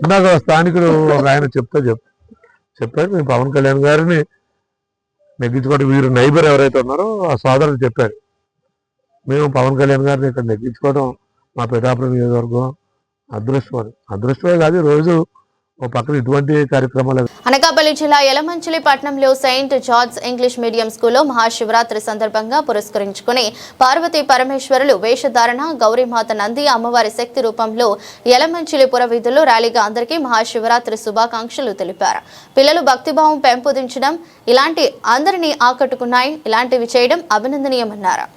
ఇందాక స్థానికుడు ఒక ఆయన చెప్పారు, మేము పవన్ కళ్యాణ్ గారిని నెగ్గించుకోవడం, వీరు నైబర్ ఎవరైతే ఉన్నారో ఆ సోదరులు చెప్పారు, మేము పవన్ కళ్యాణ్ గారిని ఇక్కడ నెగ్గించుకోవడం మా పిఠాపురం నియోజకవర్గం అదృష్టమే కాదు, రోజు ఓ పక్కన ఇటువంటి కార్యక్రమాలు. అనకాపల్లి జిల్లా యలమంచిలి పట్టణంలో సెయింట్ జార్జ్ ఇంగ్లీష్ మీడియం స్కూల్లో మహాశివరాత్రి సందర్భంగా పురస్కరించుకుని పార్వతీ పరమేశ్వరులు వేషధారణ, గౌరీమాత నంది అమ్మవారి శక్తి రూపంలో యలమంచిలి పుర వీధుల్లో ర్యాలీగా అందరికీ మహాశివరాత్రి శుభాకాంక్షలు తెలిపారు. పిల్లలు భక్తిభావం పెంపొందించడం ఇలాంటి అందరినీ ఆకట్టుకున్నాయి, ఇలాంటివి చేయడం అభినందనీయమన్నారు.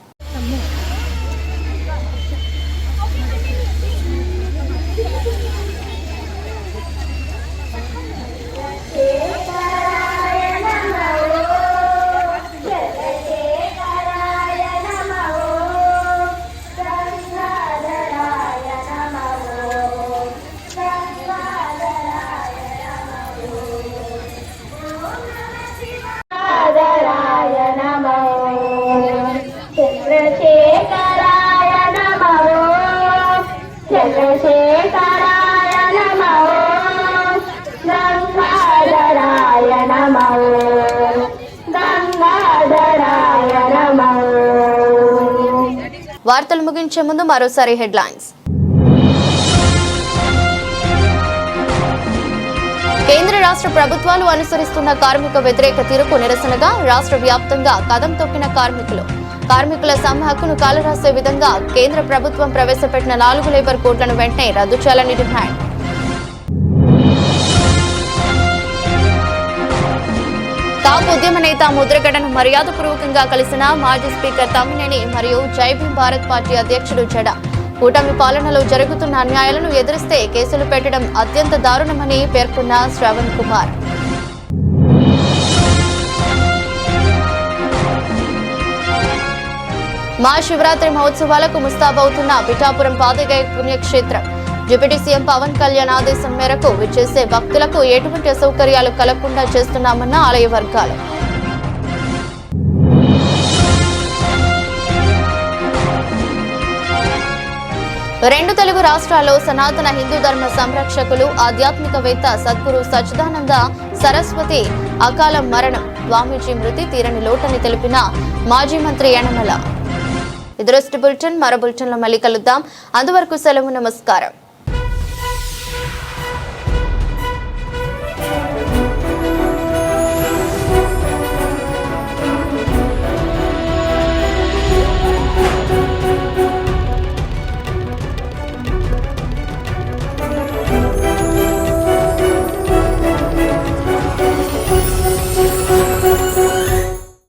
వార్తలు ముగించే ముందు మరోసారి హెడ్లైన్స్. కేంద్ర రాష్ట్ర ప్రభుత్వాలు అనుసరిస్తున్న కార్మిక వ్యతిరేక తీరుకు నిరసనగా రాష్ట్ర వ్యాప్తంగా కదం తొక్కిన కార్మికులు. కార్మికుల సమ్మె హక్కును కాలరాసే విధంగా కేంద్ర ప్రభుత్వం ప్రవేశపెట్టిన 4 లేబర్ కోడ్లను వెంటనే రద్దు చేయాలని డిమాండ్. కాపు ఉద్యమ నేత ముద్రగడను మర్యాదపూర్వకంగా కలిసిన మాజీ స్పీకర్ తమ్మినేని మరియు జైభీం భారత్ పార్టీ అధ్యక్షుడు జడ. కూటమి పాలనలో జరుగుతున్న అన్యాయాలను ఎదిరిస్తే కేసులు పెట్టడం అత్యంత దారుణమని పేర్కొన్న శ్రవణ్ కుమార్. మహాశివరాత్రి మహోత్సవాలకు ముస్తాబవుతున్న పిఠాపురం పాదగయ పుణ్యక్షేత్రం. డిప్యూటీ సీఎం పవన్ కళ్యాణ్ ఆదేశం మేరకు విచ్చేసే భక్తులకు ఎటువంటి అసౌకర్యాలు కలగకుండా చేస్తున్నామన్న ఆలయ వర్గాలు. రెండు తెలుగు రాష్ట్రాల్లో సనాతన హిందూ ధర్మ సంరక్షకులు ఆధ్యాత్మికవేత్త సద్గురు సచ్చిదానంద సరస్వతి అకాల మరణం. స్వామీజీ మృతి తీరని లోటని తెలిపిన మాజీ మంత్రి యనమల. ఇది రోజు బులెటిన్. మరో బులెటిన్లో మళ్ళీ కలుద్దాం. అంతవరకు సెలవు. నమస్కారం.